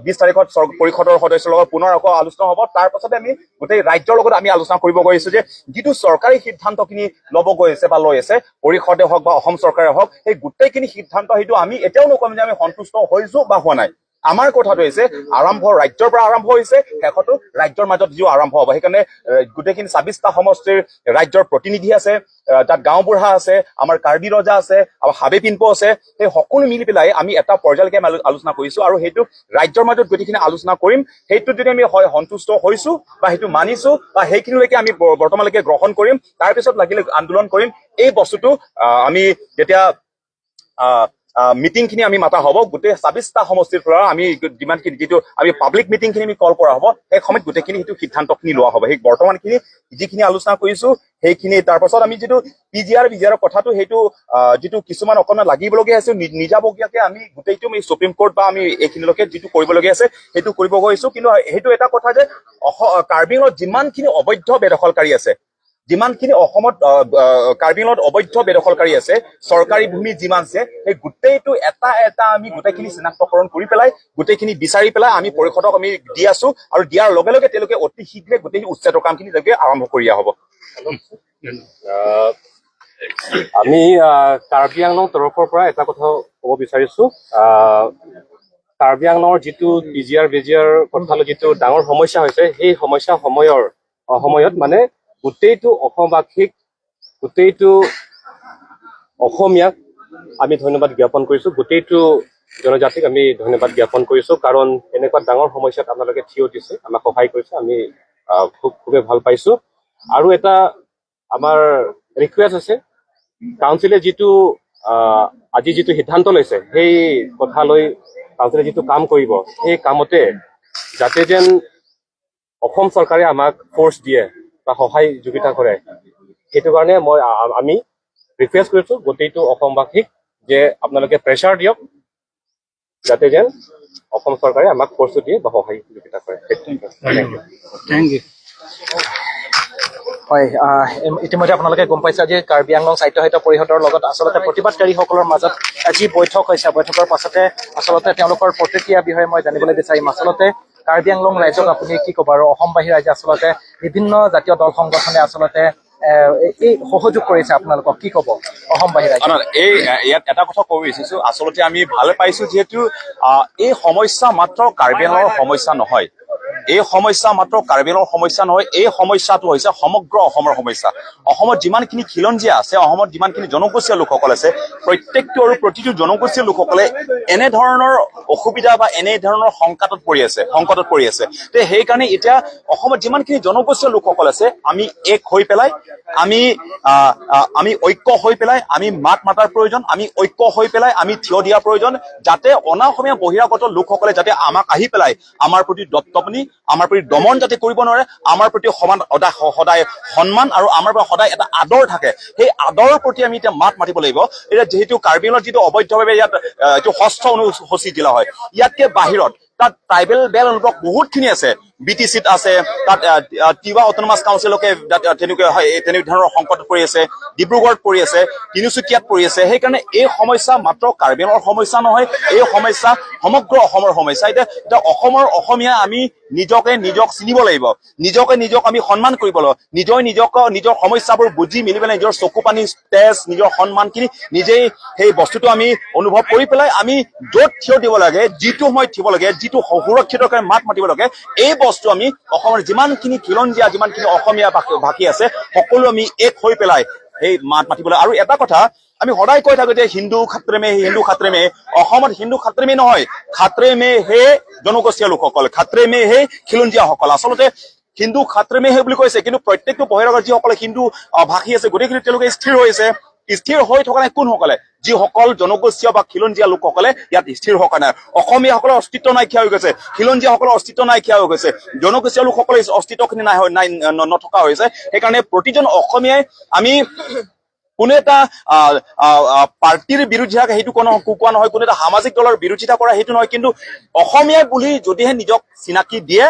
20 তাৰিখত পৰিষদৰ সদস্যৰ লগত পুনৰ আকৌ আলোচনা হ'ব তাৰ পাছতে আমি গোটেই ৰাজ্যৰ লগত আমি আলোচনা কৰিব গৈ আছো যে যিটো চৰকাৰী সিদ্ধান্তখিনি ল'ব গৈ আছে বা লৈ আছে পৰিষদে হওক বা অসম চৰকাৰে হওক সেই গোটেইখিনি সিদ্ধান্ত সেইটো আমি এতিয়াও নকম যে আমি সন্তুষ্ট হৈছো বা হোৱা নাই আমাৰ কথাটো হৈছে আৰম্ভ ৰাজ্যৰ পৰা আৰম্ভ হৈছে, শেষতো ৰাজ্যৰ মাজত যিটো আৰম্ভ হ'ব। সেইকাৰণে গোটেইখিনি ২৬টা সমষ্টিৰ ৰাজ্যৰ প্ৰতিনিধি আছে, তাত গাঁওবুঢ়া আছে, আমাৰ কাৰ্বি ৰজা আছে, আমাৰ হাবে পিনপো আছে, সেই সকলো মিলি পেলাই আমি এটা পৰ্যায়লৈকে আলোচনা কৰিছো আৰু সেইটো ৰাজ্যৰ মাজত গোটেইখিনি আলোচনা কৰিম। সেইটো যদি আমি হয় সন্তুষ্ট হৈছো বা সেইটো মানিছো বা সেইখিনিলৈকে আমি বৰ্তমানলৈকে গ্ৰহণ কৰিম, তাৰপিছত লাগিলে আন্দোলন কৰিম। এই বস্তুটো আমি যেতিয়া মিটিং খিনি আমি মাতা হ'ব, গোটেই ২৬টা সমষ্টিৰ পৰা আমি যিমানখিনি যিটো আমি পাব্লিক মিটিং খিনি আমি কল কৰা হ'ব, সেই সময়ত গোটেইখিনি সেইটো সিদ্ধান্তখিনি লোৱা হ'ব। সেই বৰ্তমানখিনি যিখিনি আলোচনা কৰিছো সেইখিনি, তাৰপাছত আমি যিটো পিজিআৰৰ কথাটো, সেইটো যিটো কিছুমান অকণমান লাগিবলগীয়া আছে নিজাববীয়াকে আমি গোটেইটো আমি সুপ্ৰিম কোৰ্ট বা আমি এইখিনিলৈকে যিটো কৰিবলগীয়া আছে সেইটো কৰিব গৈছো। কিন্তু সেইটো এটা কথা যে কাৰ্বি আংলঙত যিমানখিনি অবৈধ বেদখলকাৰী আছে, যিমানখিনি অসমত কাৰ্বি আংলঙত অবৈধ বেদখলকাৰী আছে, চৰকাৰী ভূমি যিমান আছে, সেই গোটেইটো এটা এটা আমি গোটেইখিনি চিনাক্তকৰণ কৰি পেলাই গোটেইখিনি বিচাৰি পেলাই আমি পৰিষদক আমি দি আছো আৰু দিয়াৰ লগে লগে তেওঁলোকে অতি শীঘ্ৰে গোটেইখিনি উচ্ছেদৰ কামখিনি আৰম্ভ কৰি দিয়া হ'ব। আমি কাৰ্বি আংলং তৰফৰ পৰা এটা কথা ক'ব বিচাৰিছো। কাৰ্বি আংলঙৰ যিটো পিজিআৰ বিজিআৰ কথালৈ যিটো ডাঙৰ সমস্যা হৈছে, সেই সময়ত মানে গোটেইটো অসমবাসীক, গোটেইটো অসমীয়াক আমি ধন্যবাদ জ্ঞাপন কৰিছো, গোটেইটো জনজাতিক আমি ধন্যবাদ জ্ঞাপন কৰিছো। কাৰণ এনেকুৱা ডাঙৰ সমস্যাত আপোনালোকে থিয় দিছে, আমাক সহায় কৰিছে, আমি খুবেই ভাল পাইছো। আৰু এটা আমাৰ ৰিকুৱেষ্ট আছে, কাউন্সিলে যিটো আজি যিটো সিদ্ধান্ত লৈছে, সেই কথা লৈ কাউন্সিলে যিটো কাম কৰিব, সেই কামতে যাতে যেন অসম চৰকাৰে আমাক ফ'ৰ্চ দিয়ে বা সহায় যোগিতা কৰে, সেইটো কাৰণে আমি ৰিকুৱেষ্ট কৰিছো গোটেইটো অসমবাসীক যে আপোনালোকে প্ৰেছাৰ দিয়ক, যাতে যেন অসম চৰকাৰে আমাক ফ'ৰ্চটো দিয়ে বা সহায় যোগিতা কৰে। Thank you. হয়, ইতিমধ্যে আপোনালোকে গম পাইছে যে কাৰ্বি আংলং সাহিত্য পৰিষদৰ লগত আচলতে প্ৰতিবাদকাৰীসকলৰ মাজত যি বৈঠক হৈছে, বৈঠকৰ পাছতে আচলতে তেওঁলোকৰ প্ৰতিক্ৰিয়াৰ বিষয়ে মই জানিবলৈ বিচাৰিম। আচলতে কাৰ্বি আংলং ৰাইজক আপুনি কি ক'ব, আৰু অসমবাসী ৰাইজে আচলতে বিভিন্ন জাতীয় দল সংগঠনে আচলতে এই সহযোগ কৰিছে, আপোনালোকক কি ক'ব অসমবাসী ৰাইজে? ইয়াত এটা কথা ক'ব বিচাৰিছো, আচলতে আমি ভাল পাইছো যিহেতু এই সমস্যা মাত্ৰ কাৰ্বি আংলঙৰ সমস্যা নহয়, এই সমস্যা মাত্ৰ কাৰ্বি আংলঙৰ সমস্যা নহয়, এই সমস্যাটো হৈছে সমগ্ৰ অসমৰ সমস্যা। অসমত যিমানখিনি খিলঞ্জীয়া আছে, অসমত যিমানখিনি জনগোষ্ঠীয় লোকসকল আছে, প্ৰত্যেকটো আৰু প্ৰতিটো জনগোষ্ঠীয় লোকসকলে এনেধৰণৰ অসুবিধা বা এনেধৰণৰ সংকটত পৰি আছে। তে সেইকাৰণে এতিয়া অসমত যিমানখিনি জনগোষ্ঠীয় লোকসকল আছে, আমি এক হৈ পেলাই আমি ঐক্য হৈ পেলাই আমি মাত মাতাৰ প্ৰয়োজন, আমি ঐক্য হৈ পেলাই আমি থিয় দিয়াৰ প্ৰয়োজন, যাতে অনা অসমীয়া বহিৰাগত লোকসকলে যাতে আমাক আহি পেলাই আমাৰ প্ৰতি দপ্তপনি, আমাৰ প্ৰতি দমন যাতে কৰিব নোৱাৰে, আমাৰ প্ৰতি সদায় সন্মান আৰু আমাৰ পৰা সদায় এটা আদৰ থাকে, সেই আদৰৰ প্ৰতি আমি এতিয়া মাত মাতিব লাগিব। এতিয়া যিহেতু কাৰ্বি আংলঙত যিটো অবৈধভাৱে ইয়াত এইটো ষষ্ঠ অনুসূচী জিলা হয়, ইয়াতকে বাহিৰত তাত ট্ৰাইবেল বেল লোক বহুতখিনি আছে, BTCত আছে, তাত তিৱা অট'নমাছ কাউন্সিলকে তেনে ধৰণৰ সংকটত পৰি আছে, ডিব্ৰুগড়ত পৰি আছে, তিনিচুকীয়াত পৰি আছে। সেইকাৰণে এই সমস্যা মাত্ৰ কাৰ্বি আংলঙৰ সমস্যা নহয়, এই সমস্যা সমগ্ৰ অসমৰ সমস্যা। এতিয়া অসমৰ অসমীয়া আমি নিজক চিনিব লাগিব, নিজক আমি সন্মান কৰিব লাগিব, নিজৰ সমস্যাবোৰ বুজি মিলি পেলাই নিজৰ চকু পানী তেজ নিজৰ সন্মানখিনি নিজেই সেই বস্তুটো আমি অনুভৱ কৰি পেলাই আমি য'ত থিয় দিব লাগে, যিটো সময়ত থিব লাগে, যিটো সুৰক্ষিতৰ কাৰণে মাত মাতিব লাগে, এই বস্তু আমি অসমৰ যিমানখিনি খিলঞ্জীয়া যিমানখিনি অসমীয়া ভাষী আছে সকলো আমি এক হৈ পেলাই সেই মাত মাতিবলৈ। আৰু এটা কথা আমি সদায় কৈ থাকো যে হিন্দু খাত্ৰে মে, অসমত হিন্দু খাত্ৰে মে নহয়, খাত্ৰে মে হে জনগোষ্ঠীয় লোকসকল, খাত্ৰে মে হে খিলঞ্জীয়াসকল। আচলতে হিন্দু খাত্ৰে মে হে বুলি কৈছে, কিন্তু প্ৰত্যেকটো বহিৰাগত যিসকলে হিন্দু ভাষী আছে গোটেইখিনি তেওঁলোকে স্থিৰ হৈ থকা নাই। কোনসকলে? যিসকল জনগোষ্ঠীয় বা খিলঞ্জীয়া লোকসকলে ইয়াত স্থিৰ হোৱা নাই। অসমীয়াসকলৰ অস্তিত্ব নাইকিয়া হৈ গৈছে, খিলঞ্জীয়াসকলৰ অস্তিত্ব নাইকিয়া হৈ গৈছে, জনগোষ্ঠীয় লোকসকলৰ অস্তিত্বখিনি নথকা হৈছে। সেইকাৰণে প্ৰতিজন অসমীয়াই আমি কোনো এটা পাৰ্টিৰ বিৰোধিতা সেইটো কোৱা নহয়, কোনো এটা সামাজিক দলৰ বিৰোধিতা কৰা সেইটো নহয়, কিন্তু অসমীয়া বুলি যদিহে নিজক চিনাকি দিয়ে,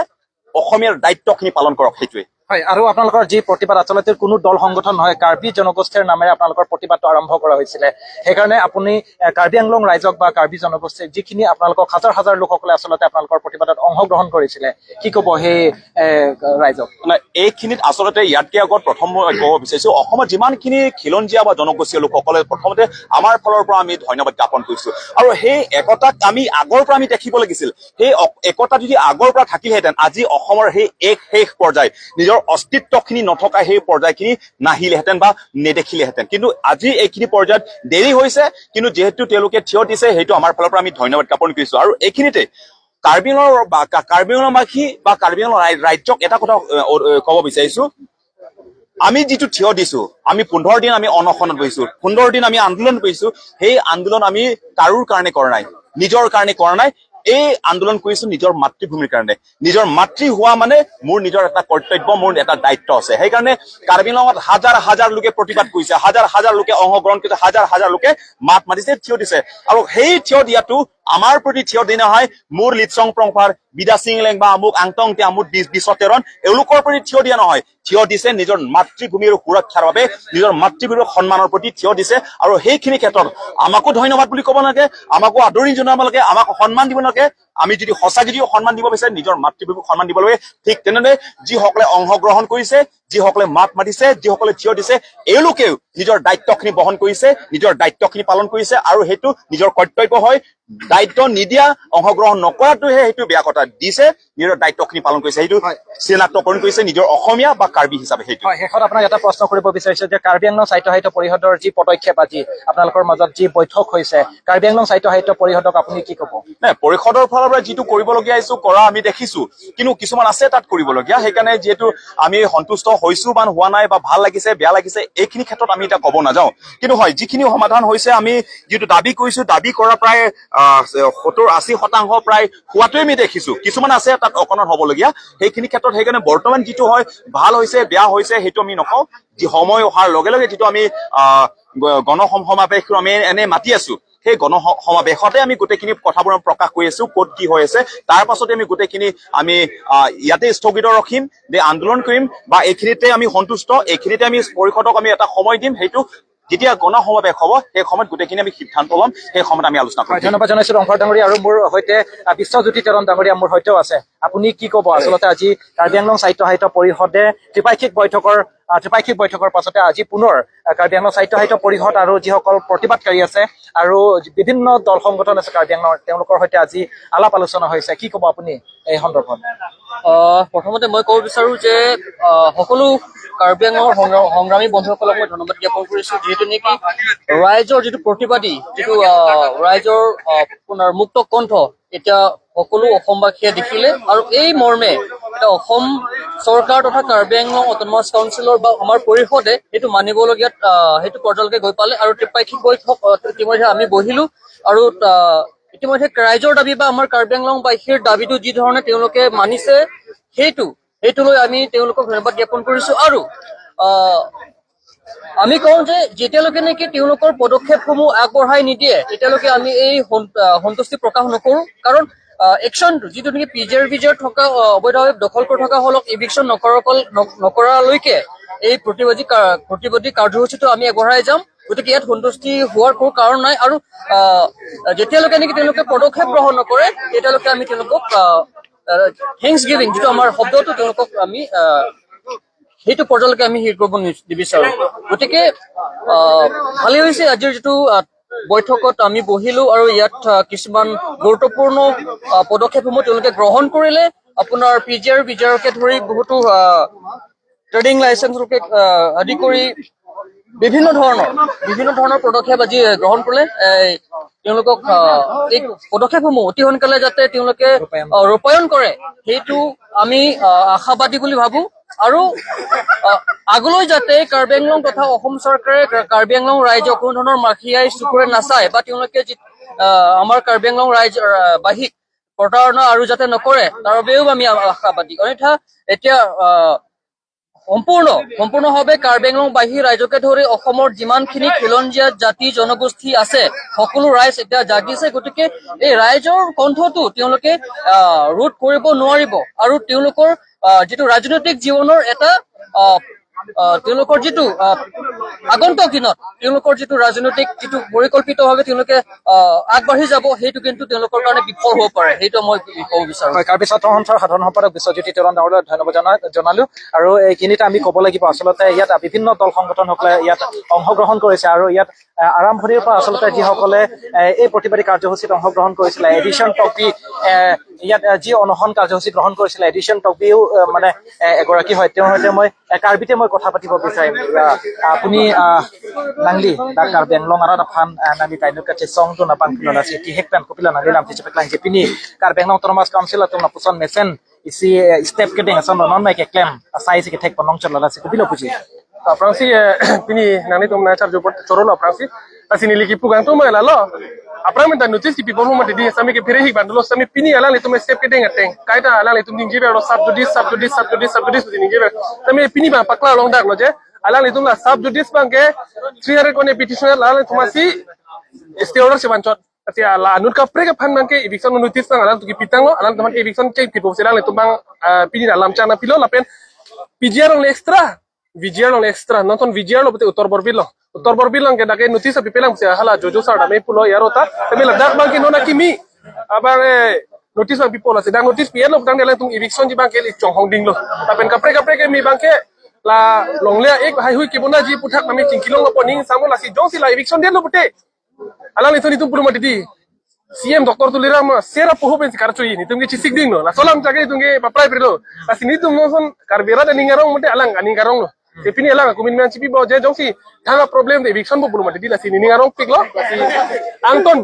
অসমীয়াৰ দায়িত্বখিনি পালন কৰক, সেইটোৱে। হয় আৰু আপোনালোকৰ যি প্ৰতিবাদ আচলতে কোনো দল সংগঠন নহয়, কাৰ্বি জনগোষ্ঠীৰ নামেৰে আপোনালোকৰ প্ৰতিবাদটো আৰম্ভ কৰা হৈছিলে। সেইকাৰণে আপুনি কাৰ্বি আংলং ৰাইজক বা কাৰ্বি জনগোষ্ঠীৰ যিখিনি আপোনালোকক হাজাৰ হাজাৰ লোকসকলে আচলতে আপোনালোকৰ প্ৰতিবাদত অংশগ্ৰহণ কৰিছিলে, কি ক'ব সেই ৰাইজক? মানে এইখিনিত আচলতে ইয়াতকে আগত প্ৰথম মই ক'ব বিচাৰিছো, অসমত যিমানখিনি খিলঞ্জীয়া বা জনগোষ্ঠীয় লোকসকলে প্ৰথমতে আমাৰ ফালৰ পৰা আমি ধন্যবাদ জ্ঞাপন কৰিছো। আৰু সেই একতাক আমি আগৰ পৰা আমি দেখিব লাগিছিল। সেই একতা যদি আগৰ পৰা থাকিলহেঁতেন, আজি অসমৰ সেই শেষ পৰ্যায় নিজৰ অস্তিত্বখিনি নথকা সেই পৰ্যায়খিনি নাহিলেহেঁতেন বা নেদেখিলেহেঁতেন। কিন্তু আজি এইখিনি পৰ্যায়ত দেৰি হৈছে, কিন্তু যিহেতু তেওঁলোকে থিয় দিছে, সেইটো আমাৰ ফালৰ পৰা আমি ধন্যবাদ জ্ঞাপন কৰিছো। আৰু এইখিনিতে কাৰ্বি আংলংবাসী বা কাৰ্বি আংলং ৰাজ্যক এটা কথা ক'ব বিচাৰিছো, আমি যিটো থিয় দিছো, আমি 15 দিন আমি অনশনত বহিছো, 15 দিন আমি আন্দোলন কৰিছো, সেই আন্দোলন আমি কাৰোৰ কাৰণে কৰা নাই, নিজৰ কাৰণে কৰা নাই। এই আন্দোলন কৰিছো নিজৰ মাতৃভূমিৰ কাৰণে। নিজৰ মাতৃ হোৱা মানে মোৰ নিজৰ এটা কৰ্তব্য, মোৰ এটা দায়িত্ব আছে। সেইকাৰণে কাৰ্বি আংলঙত হাজাৰ হাজাৰ লোকে প্ৰতিবাদ কৰিছে, হাজাৰ হাজাৰ লোকে অংশগ্ৰহণ কৰিছে, হাজাৰ হাজাৰ লোকে মাত মাতিছে, থিয় দিছে। আৰু সেই থিয় দিয়াটো আমাৰ প্ৰতি থিয় দি নহয় মোৰ লিপচং প্ৰংফাৰ, বিদা সিংলেং বা আমুক আংটং আমুক বিশ্বতেৰণ এওঁলোকৰ প্ৰতি থিয় দিয়া নহয়, থিয় দিছে নিজৰ মাতৃভূমিৰ সুৰক্ষাৰ বাবে, নিজৰ মাতৃভূমিৰ সন্মানৰ প্ৰতি থিয় দিছে। আৰু সেইখিনি ক্ষেত্ৰত আমাকো ধন্যবাদ বুলি ক'ব লাগে, আমাকো আদৰি জনাব লাগে, আমাক সন্মান দিব লাগে। আমি যদি সঁচাকৈ যদি সন্মান দিব বিচাৰে, নিজৰ মাতৃভূমিক সন্মান দিব লাগে। ঠিক তেনেদৰে যিসকলে অংশগ্ৰহণ কৰিছে, যিসকলে মাত মাতিছে, যিসকলে থিয় দিছে, এওঁলোকেও নিজৰ দায়িত্বখিনি বহন কৰিছে, নিজৰ দায়িত্বখিনি পালন কৰিছে। আৰু সেইটো নিজৰ কৰ্তব্য হয়। দায়িত্ব নিদিয়া, অংশগ্ৰহণ নকৰাটোহে সেইটো বেয়া কথা। দিছে, নিজৰ দায়িত্বখিনি পালন কৰিছে, সেইটো চিনাক্তকৰণ কৰিছে নিজৰ অসমীয়া বা কাৰ্বি হিচাপে। সেইটো হয়, শেষত আপোনাক এটা প্ৰশ্ন কৰিব বিচাৰিছো যে কাৰ্বি আংলং সাহিত্য সাহিত্য পৰিষদৰ যি পদক্ষেপ, আজি আপোনালোকৰ মাজত যি বৈঠক হৈছে, কাৰ্বি আংলং সাহিত্য সাহিত্য পৰিষদক আপুনি কি ক'ব? পৰিষদৰ ফালৰ পৰা যিটো কৰিবলগীয়া কৰা আমি দেখিছো, কিন্তু কিছুমান আছে তাত কৰিবলগীয়া। সেইকাৰণে যিহেতু আমি সন্তুষ্ট হৈছো বা হোৱা নাই বা ভাল লাগিছে বেয়া লাগিছে, এইখিনি ক্ষেত্ৰত আমি এতিয়া ক'ব নাযাওঁ। কিন্তু হয়, যিখিনি সমাধান হৈছে, আমি যিটো দাবী কৰিছো, দাবী কৰা প্ৰায় 70-80% প্ৰায় হোৱাটোৱে আমি দেখিছো। কিছুমান আছে তাত অকণমান হ'বলগীয়া, সেইখিনি ক্ষেত্ৰত। সেইকাৰণে বৰ্তমান যিটো হয়, ভাল হৈছে বেয়া হৈছে সেইটো আমি নকওঁ। যি সময় অহাৰ লগে লগে যিটো আমি গণসমাৱেশ আমি এনে মাতি আছো, সেই গণসমাৱেশতে আমি গোটেইখিনি কথাবোৰ প্ৰকাশ কৰি আছো, ক'ত কি হৈ আছে। তাৰ পাছতে আমি গোটেইখিনি আমি ইয়াতে স্থগিত ৰাখিম, যে আন্দোলন কৰিম বা এইখিনিতে আমি সন্তুষ্ট, এইখিনিতে আমি পৰিষদক আমি এটা সময় দিম। সেইটো যেতিয়া গণসমাৱেশ হ'ব, সেই সময়ত গোটেইখিনি আমি সিদ্ধান্ত ল'ম, সেই সময়ত আমি আলোচনা কৰিম। ধন্যবাদ জনাইছো ৰংফৰ ডাঙৰীয়া। আৰু মোৰ সৈতে বিশ্বজ্যোতি তেৰণ ডাঙৰীয়া মোৰ সৈতেও আছে। আপুনি কি ক'ব? আচলতে আজি কাৰ্বি আংলং সাহিত্য সাহিত্য পৰিষদে ত্ৰিপাক্ষিক বৈঠকৰ পাছতে আজি পুনৰ কাৰ্বি আংলং সাহিত্য সাহিত্য পৰিষদ আৰু যিসকল প্ৰতিবাদকাৰী আছে আৰু বিভিন্ন দল সংগঠন আছে কাৰ্বি আংলঙৰ, তেওঁলোকৰ সৈতে আজি আলাপ আলোচনা হৈছে। কি ক'ব আপুনি এই সন্দৰ্ভত? প্ৰথমতে মই ক'ব বিচাৰো যে সকলো কাৰ্বি আংলঙৰ সংগ্ৰামী বন্ধুসকলক মই ধন্যবাদ জ্ঞাপন কৰিছো, যিহেতু নেকি ৰাইজৰ যিটো প্ৰতিবাদী, যিটো ৰাইজৰ আপোনাৰ মুক্ত কণ্ঠ এতিয়া সকলো অসমবাসীয়ে দেখিলে। আৰু এই মৰ্মে এটা অসম চৰকাৰ তথা কাৰ্বি আংলং অট'নমাছ কাউন্সিলৰ বা আমাৰ পৰিষদে সেইটো মানিবলগীয়া সেইটো পৰ্যায়লৈকে গৈ পালে। আৰু ত্ৰিপাক্ষিক বৈঠক ইতিমধ্যে আমি বহিলো। আৰু ইতিমধ্যে ৰাইজৰ দাবী বা আমাৰ কাৰ্বি আংলং বাসীৰ দাবীটো যি ধৰণে তেওঁলোকে মানিছে, সেইটোলৈ আমি তেওঁলোকক ধন্যবাদ জ্ঞাপন কৰিছো। আৰু আমি কওঁ যে যেতিয়ালৈকে নেকি তেওঁলোকৰ পদক্ষেপসমূহ আগবঢ়াই নিদিয়ে, তেতিয়ালৈকে আমি এই সন্তুষ্টি প্ৰকাশ নকৰো। কাৰণ একশ্যনটো যিটো নেকি পিজিআৰ থকা অবৈধভাৱে দখল কৰি থকা হলক ইভিকশ্যন নকৰালৈকে এই প্ৰতিবাদী কাৰ্যসূচীটো আমি আগবঢ়াই যাম। গতিকে ইয়াত সন্তুষ্টি হোৱাৰ কোনো কাৰণ নাই। আৰু যেতিয়ালৈকে নেকি তেওঁলোকে পদক্ষেপ গ্ৰহণ নকৰে, তেতিয়ালৈকে আমি তেওঁলোকক থেংকছ গিভিং যিটো আমাৰ শব্দটো, তেওঁলোকক আমি সেইটো পৰ্যায়লৈকে আমি হেৰি কৰিব নিবিচাৰো। গতিকে ভালেই হৈছে আজিৰ যিটো বৈঠকত আমি বহিলো আৰু ইয়াত কিছুমান গুৰুত্বপূৰ্ণ পদক্ষেপসমূহ তেওঁলোকে গ্ৰহণ কৰিলে। আপোনাৰ পিজিআৰকে ধৰি বহুতো ট্ৰেডিং লাইচেন্সকে আদি কৰি বিভিন্ন ধৰণৰ পদক্ষেপ আজি গ্ৰহণ কৰিলে। তেওঁলোকক এই পদক্ষেপসমূহ অতি সোনকালে যাতে তেওঁলোকে ৰূপায়ণ কৰে, সেইটো আমি আশাবাদী বুলি ভাবো। আৰু আগলৈ যাতে কাৰ্বি আংলং তথা অসম চৰকাৰে কাৰ্বি আংলং ৰাইজক কোনো ধৰণৰ মাখিয়াই চকুৰে নাচায় বা তেওঁলোকে আমাৰ কাৰ্বি আংলং বাসীক প্ৰতাৰণা আৰু যাতে নকৰে, তাৰ বাবেও আমি আশাবাদী। অন্যথা এতিয়া সম্পূৰ্ণভাৱে কাৰ্বি আংলংবাসী ৰাইজকে ধৰি অসমৰ যিমানখিনি খিলঞ্জীয়া জাতি জনগোষ্ঠী আছে সকলো ৰাইজ এতিয়া জাগিছে গতিকে এই ৰাইজৰ কণ্ঠটো তেওঁলোকে ৰোধ কৰিব নোৱাৰিব আৰু তেওঁলোকৰ যিটো ৰাজনৈতিক জীৱনৰ এটা তেওঁলোকৰ যিটো আগন্তুক দিনত তেওঁলোকৰ যিটো ৰাজনৈতিক যিটো পৰিকল্পিতভাৱে তেওঁলোকে আগবাঢ়ি যাব সেইটো কিন্তু তেওঁলোকৰ কাৰণে বিফল হ'ব পাৰে সেইটো মই ক'ব বিচাৰো হয় কাৰ্বি ছাত্ৰ সন্থাৰ সাধাৰণ সম্পাদক বিশ্বজ্যোতি তেৰণ ডাঙৰলৈ ধন্যবাদ জনালো আৰু এইখিনিতে আমি ক'ব লাগিব আচলতে ইয়াত বিভিন্ন দল সংগঠনসকলে ইয়াত অংশগ্ৰহণ কৰিছে আৰু ইয়াত আৰম্ভণিৰ পৰা আচলতে যিসকলে এই প্ৰতিবাদী কাৰ্যসূচীত অংশগ্ৰহণ কৰিছিলে এডিশ্যন টপি ইয়াত যি অনশন কাৰ্যসূচী গ্ৰহণ কৰিছিলে এডিশ্যন টপিও মানে এগৰাকী হয় তেওঁৰ সৈতে মই কাৰ্বিতে মই কথা পাতিব বিচাৰিম আপুনি nangli dak Karbi Anglong ara phan nami kainu ka chesong tu na pangkilona si ti hekpan kopila nangli lam ti chepeklang jepini Karbi Anglong Autonomous Council atum na puson mesen isi step kedeng ason non mai ke claim asai si ke thek panong chalala si kopilo puji Prangsi pini nani tum na charjo pot chorolo prangsi asini liki pugang tu mai lalo aprang minta notice ki people mo di sami ke phire hi bandulo sami pini ala le tum step kedeng ateng kaita ala le tum dingje be ro subjudis dingje be sami pini ba pakla long dak lo je ala le tum la subjudis bang ke 300 kone petition ala le tum asi stay order se bancot ati ala anut ka pre ke phan bang ke eviction notice bang ala tu ki pitang lo ala teman eviction ke tipo sela le tum bang pini alam chana pilo lapen PGR le extra VGR long extra nonton VGR lo bete utor borbilo ke dake notice api pelang sia hala jojo sa dame pulo yarota teme ladak bang ki nona kimi abare notice bang pipola sedang notice pian lo tang tung eviction ji bang ke li chong hong ding lo tapen kapre ke mi bang ke la longle ek hai hui ki bona ji puthak nami tingkilong lo poning samo la si jong si la eviction den lo bete ala ni thoni tum pulu mati di CM Dr. Tulira ma sera poho pen sikar chui ni tum ke chisik ding no la solam jage tum ke paprai prilo la sini tum no son karbera da ningarong mate alang ani garong lo Sepini alang aku minum cipi bawa je jong si thanga problem de eviction bo belum ada di la sini ningarong pik lo la si Anton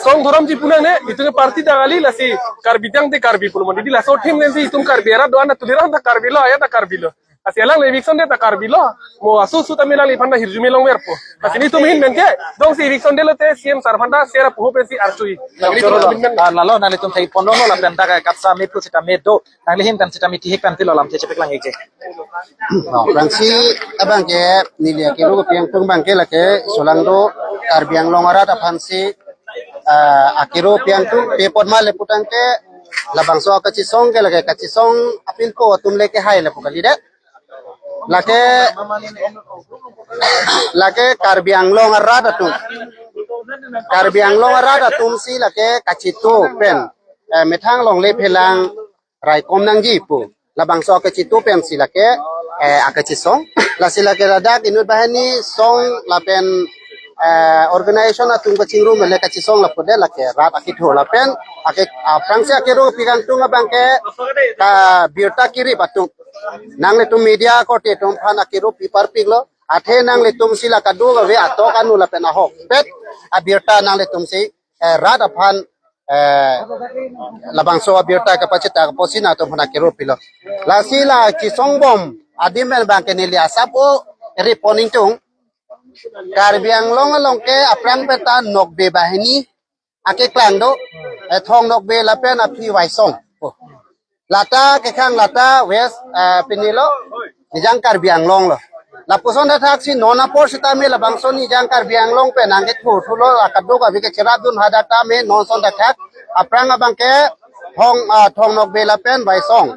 song thoram ji punang ne itu ke parti da gali la si karbidang de karbi belum ada di la so tim ne si tum karbera do ana Tulira da karbi lo aya da karbi lo Asi alang eviction de ta karbi lo mo asu su tamila li panda hirjumi long merpo asi ni tum hin men ke jong si eviction de lo te CM sarfanda sera poho pen si archui lalo nali tum thai pondong lo la penta ka katsa me pu sita me do nangli him kan sita mi ti hek kan pilo lam te chepeklang eje Fransi abang ke nilia ke lu piang tung bang ke la ke solando Karbi Anglong ara ta fansi akiro piang tu pe pod ma le putang ke labang so ka chi song ke la ke ka chi song apil ko tum le ke hai le pukali de la ke Karbi Anglong ara ta tu Karbi Anglong ara ta tum si la ke ka chi tu pen methang long le phelang rai kom nang ji pu labang so ka chi tu pen si la ke akachi song la sila ke radak inut bahani song la pen organization atung ka chingru mele kachi song la pode la ke rat akit ho la pen ake prangsia ke ro pigang tung abang ke ka birta kiri batung nang le tum media ko te tum phan akiro pipar piglo athe nang le tum sila ka du ve ato kanu la pen ahok pet a birta nang le tum si rat aphan labang so birta ka pachita ka posina tum phana ke ro pilo la sila chi song bom adim men bang kenili asapo reponing tung Karbi Anglong along ke aprang peta nokbe bahini ake klang do thong nokbe la pen aphi wai song lata ke khang lata west pinilo nijang Karbi Anglong lo la puson da thak si nona por sita me la bangso ni jang Karbi Anglong pe nange thu thulo akado ka vike cheradun hadata me non son da thak aprang abang ke thong nokbe la pen wai song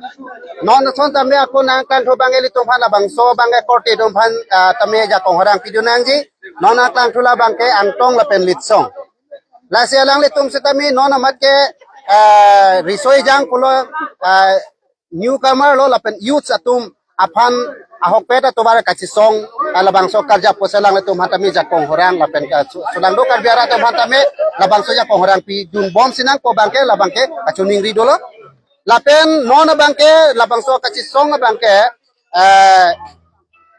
non son tame ako nang kan tho bangeli tong phan abang so bangai korte dong phan tame ja kong harang pidunang ji non aklang thula bangke angtong la pen lit song la se lang le tum se tame non amat ke risoi jang pulo newcomer lo la pen youth atum aphan ahok peta to bara kachi song alabang so karja poselang le tum hatami ja kong harang la pen ka sulang do kar biara to hatame labang so ja kong harang pi dun bom sinang ko bangke la bangke achuning ri dolo lapen non bangke labang so kachi song bangke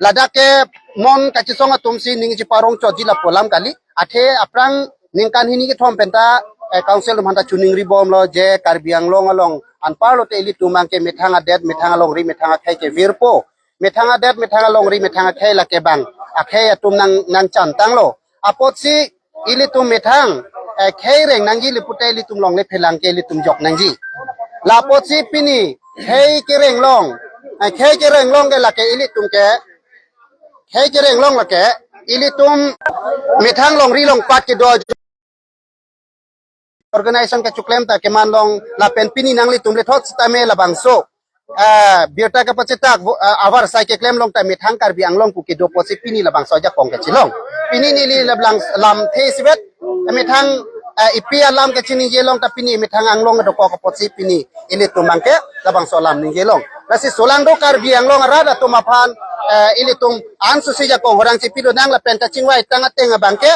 ladake mon kachi song tumsi ning ji parong chodi la polam kali athe aprang ningkan hini ke thom penta council manta chuning ri bom lo je Karbi Anglong along anpar lo te li tumang ke mithanga det mithanga long ri mithanga khai ke virpo mithanga det mithanga long ri mithanga khai la ke bang akhe atum nang chan tang lo apot si ili tum mithang khai reng nang ji li putai li tum long le phelang ke li tum jok nang ji lapot si pini hei ke reng long khe ke reng long ke la ke ili tum ke khe ke reng long la ke ili tum mithang long ri long pat ke do organization ke chuklem ta ke man long la pen pini nang li tum le thot sta me la bang so biota ka pachita avar sai ke klem long ta mithang kar bi anglong ku ke do posi pini la bang so ja pong ke chilong pini ni li la blang lam the sibet mithang ipi alam ke chini je long ta pini mithang anglong do ko posi pini ili tum mang ke la bang so lam ni je long la si solang do kar bi anglong ra da to ma phan ili tum an su si ja ko horang si pido nang la pen ta chingwai tanga tenga bang ke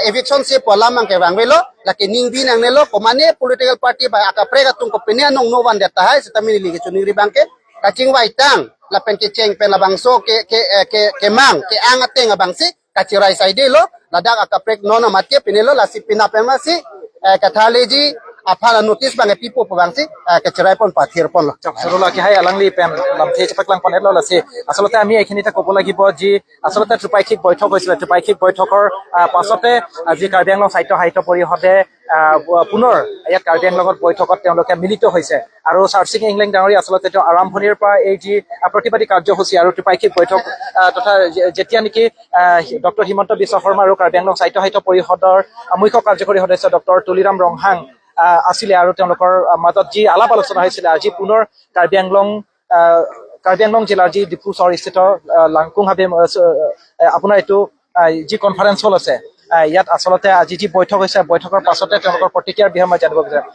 eviction se pola mang ke bang velo la ke ning bin ang nelo ko mane political party ba aka prega tung ko penia nong no van deta hai sitamini li ke chuni ri bang ke ka chingwai tang la pen ke cheng pen la bang so ke mang ke ang atenga bang si ka chirai sai de lo la dak aka preg nono matke penelo la si pina pen ma si ka thaleji aphala notice bang e pipo bang si ka chirai pon pathir pon lo সৰুলা কি হাই আলাংলি PAN লাম the চেপাকলাং পনেট লল আছে আসলতে আমি এইখিনিতে ক'ব লাগিব যি আসলতে ত্ৰিপাক্ষিক বৈঠক হৈছিল ত্ৰিপাক্ষিক বৈঠকৰ পাছতে আজি কাৰ্বি আংলং সাহিত্য পৰিষদে পুনৰ ইয়াত কাৰ্বি আংলঙত বৈঠকত তেওঁলোকে মিলিত হৈছে আৰু চাৰ্চিং ইংলেণ্ড ডাঙৰীয়া আচলতে তেওঁ আৰম্ভণিৰ পৰা এই যি প্ৰতিবাদী কাৰ্যসূচী আৰু ত্ৰিপাক্ষিক বৈঠক তথা যেতিয়া নেকি ডক্টৰ হিমন্ত বিশ্ব শৰ্মা আৰু কাৰ্বি আংলং সাহিত্য পৰিষদৰ মুখ্য কাৰ্যকৰী সদস্য ডক্টৰ তুলিৰাম ৰংহাং আছিলে আৰু তেওঁলোকৰ মাজত যি আলাপ আলোচনা হৈছিলে আজি পুনৰ কাৰ্বি আংলং জিলাৰ যি ডিফু চহৰ স্থিত লাংকুং হাবি আপোনাৰ এইটো যি কনফাৰেন্স হল আছে ইয়াত আচলতে আজি যি বৈঠক হৈছে বৈঠকৰ পাছতে তেওঁলোকৰ প্ৰতিক্ৰিয়াৰ বিষয়ে মই জানিব বিচাৰিম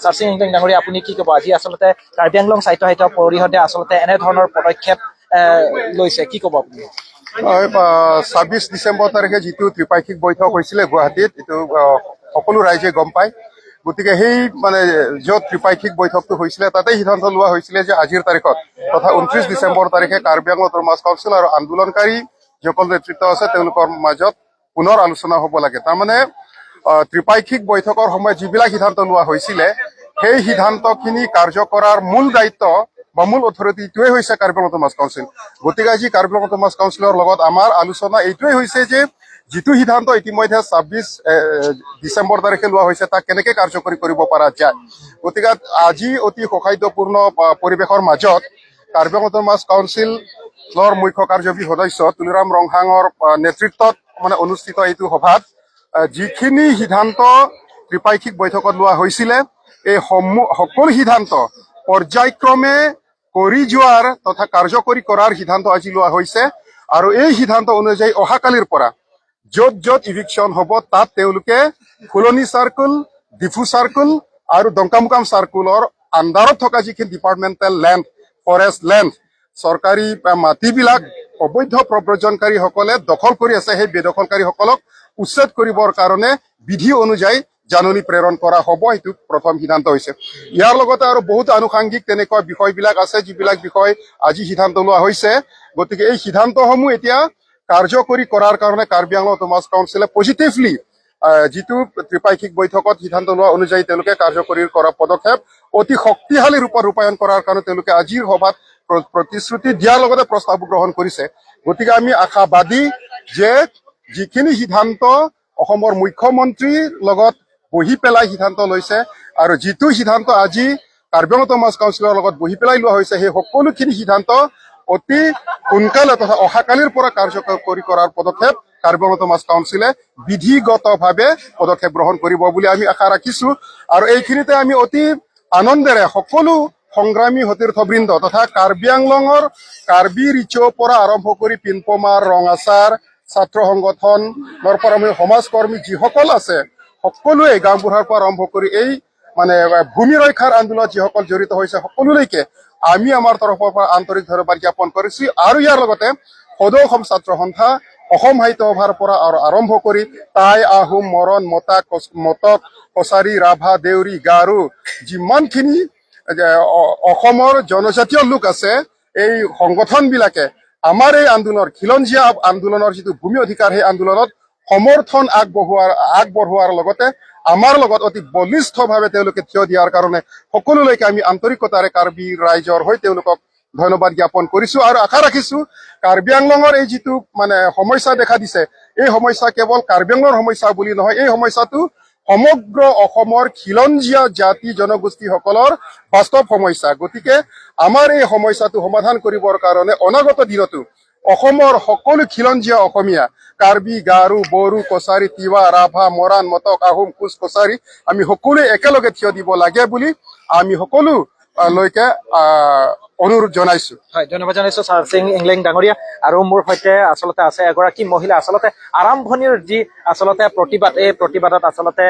চাৰ্চিং ইংলেণ্ড ডাঙৰীয়া আপুনি কি ক'ব আজি আচলতে কাৰ্বি আংলং সাহিত্য পৰিষদে আচলতে এনেধৰণৰ পদক্ষেপ লৈছে কি ক'ব আপুনি 26 ডিসেম্বৰ তাৰিখে যিটো ত্ৰিপাক্ষিক বৈঠক হৈছিলে গুৱাহাটীত এইটো সকলো ৰাইজে গম পায় গতিকে সেই মানে য'ত ত্ৰিপাক্ষিক বৈঠকটো হৈছিলে তাতে সিদ্ধান্ত লোৱা হৈছিলে যে আজিৰ তাৰিখত তথা 29 ডিসেম্বৰ তাৰিখে কাৰ্বি আংলং অটোনমাছ কাউন্সিল আৰু আন্দোলনকাৰী যিসকল নেতৃত্ব আছে তেওঁলোকৰ মাজত পুনৰ আলোচনা হ'ব লাগে তাৰমানে ত্ৰিপাক্ষিক বৈঠকৰ সময়ত যিবিলাক সিদ্ধান্ত লোৱা হৈছিলে সেই সিদ্ধান্তখিনি কাৰ্য কৰাৰ মূল দায়িত্ব বা মূল অথৰিটিটোৱে হৈছে কাৰ্বি আংলং অটোনমাছ কাউন্সিল গতিকে আজি কাৰ্বি আংলং অটোনমাছ কাউন্সিলৰ লগত আমাৰ আলোচনা এইটোৱে হৈছে যে যিটো সিদ্ধান্ত ইতিমধ্যে 26 ডিসেম্বৰ তাৰিখে লোৱা হৈছে তাক কেনেকৈ কাৰ্যকৰী কৰিব পৰা যায় গতিকে আজি অতি সৌহাৰ্দ্যপূৰ্ণ পৰিৱেশৰ মাজত কাৰ্বি আংলং অটোনমাছ কাউন্সিলৰ মুখ্য কাৰ্যবাহী সদস্য তুলিৰাম ৰংহাঙৰ নেতৃত্বত মানে অনুষ্ঠিত এইটো সভাত যিখিনি সিদ্ধান্ত ত্ৰিপাক্ষিক বৈঠকত লোৱা হৈছিলে এই সকলো সিদ্ধান্ত পৰ্যায়ক্ৰমে কৰি যোৱাৰ তথা কাৰ্যকৰী কৰাৰ সিদ্ধান্ত আজি লোৱা হৈছে আৰু এই সিদ্ধান্ত অনুযায়ী অহাকালিৰ পৰা য'ত য'ত ইভিকশ্যন হ'ব তাত তেওঁলোকে ফুলনি চাৰ্কুল ডিফু চাৰ্কুল আৰু ডংকামুকাম চাৰ্কুলৰ আণ্ডাৰত থকা যিখিনি ডিপাৰ্টমেণ্টেল লেণ্ড ফৰেষ্ট লেণ্ড চৰকাৰী মাটিবিলাক অবৈধ প্ৰব্ৰজনকাৰীসকলে দখল কৰি আছে সেই বেদখলকাৰীসকলক উচ্ছেদ কৰিবৰ কাৰণে বিধি অনুযায়ী জাননী প্ৰেৰণ কৰা হ'ব এইটো প্ৰথম সিদ্ধান্ত হৈছে ইয়াৰ লগতে আৰু বহুত আনুষাংগিক তেনেকুৱা বিষয়বিলাক আছে যিবিলাক বিষয় আজি সিদ্ধান্ত লোৱা হৈছে গতিকে এই সিদ্ধান্তসমূহ এতিয়া কাৰ্যকৰী কৰাৰ কাৰণে কাৰ্বি আংলং অটোনমাছ কাউন্সিলে পজিটিভলি যিটো ত্ৰিপাক্ষিক বৈঠকত সিদ্ধান্ত লোৱা অনুযায়ী তেওঁলোকে কাৰ্যকৰী কৰা পদক্ষেপ অতি শক্তিশালী ৰূপত ৰূপায়ণ কৰাৰ কাৰণে তেওঁলোকে আজিৰ সভাত প্ৰতিশ্ৰুতি দিয়াৰ লগতে প্ৰস্তাৱ গ্ৰহণ কৰিছে গতিকে আমি আশাবাদী যে যিখিনি সিদ্ধান্ত অসমৰ মুখ্যমন্ত্ৰীৰ লগত বহি পেলাই সিদ্ধান্ত লৈছে আৰু যিটো সিদ্ধান্ত আজি কাৰ্বি আংলং অটোনমাছ কাউন্সিলৰ লগত বহি পেলাই লোৱা হৈছে সেই সকলোখিনি সিদ্ধান্ত অতি সোনকালে তথা অহাকালিৰ পৰা কাৰ্যকৰী কৰাৰ পদক্ষেপ কাৰ্বি আংলং অটোনমাছ কাউন্সিলে বিধিগতভাৱে পদক্ষেপ গ্ৰহণ কৰিব বুলি আমি আশা ৰাখিছো আৰু এইখিনিতে আমি অতি আনন্দেৰে সকলো সংগ্ৰামী সতীৰ্থবৃন্দ তথা কাৰ্বি আংলঙৰ কাৰ্বি ৰিচৰ পৰা আৰম্ভ কৰি পিনপমাৰ ৰঙাচাৰ ছাত্ৰ সংগঠনৰ পৰা সমাজকৰ্মী যিসকল আছে সকলোৱে গাঁওবুঢ়াৰ পৰা আৰম্ভ কৰি এই মানে ভূমি ৰক্ষাৰ আন্দোলনত যিসকল জড়িত হৈছে সকলোলৈকে আমি আমাৰ তৰফৰ পৰা আন্তৰিক ধন্যবাদ জ্ঞাপন কৰিছো আৰু ইয়াৰ লগতে সদৌ অসম ছাত্ৰ সন্থা অসম সাহিত্য সভাৰ পৰা আৰম্ভ কৰি টাই আহোম মৰণ মটক কছাৰী ৰাভা দেউৰী গাৰো যিমানখিনি অসমৰ জনজাতীয় লোক আছে এই সংগঠনবিলাকে আমাৰ এই আন্দোলনৰ খিলঞ্জীয়া আন্দোলনৰ যিটো ভূমি অধিকাৰ সেই আন্দোলনত সমৰ্থন আগবঢ়োৱাৰ লগতে আমাৰ লগত অতি বলিষ্ঠভাৱে তেওঁলোকে থিয় দিয়াৰ কাৰণে সকলোলৈকে আমি আন্তৰিকতাৰে কাৰ্বি ৰাইজৰ হৈ তেওঁলোকক ধন্যবাদ জ্ঞাপন কৰিছো আৰু আশা ৰাখিছো কাৰ্বি আংলঙৰ এই যিটো মানে সমস্যা দেখা দিছে এই সমস্যা কেৱল কাৰ্বি আংলঙৰ সমস্যা বুলি নহয় এই সমস্যাটো সমগ্ৰ অসমৰ খিলঞ্জীয়া জাতি জনগোষ্ঠীসকলৰ বাস্তৱ সমস্যা গতিকে আমাৰ এই সমস্যাটো সমাধান কৰিবৰ কাৰণে অনাগত দিনতো অসমৰ সকলো খিলঞ্জীয়া অসমীয়া কাৰ্বি গাৰো বড়ো কছাৰী তিৱা ৰাভা মৰাণ মটক আহোম কোচ কছাৰী আমি সকলোৱে একেলগে থিয় দিব লাগে বুলি আমি সকলো লৈকে অনুৰোধ জনাইছো হয় ধন্যবাদ জানাইছো ছাৰ সিং ইংলেং ডাঙৰীয়া আৰু মোৰ সৈতে আচলতে আছে এগৰাকী মহিলা আচলতে আৰম্ভণিৰ যি আচলতে প্ৰতিবাদ এই প্ৰতিবাদত আচলতে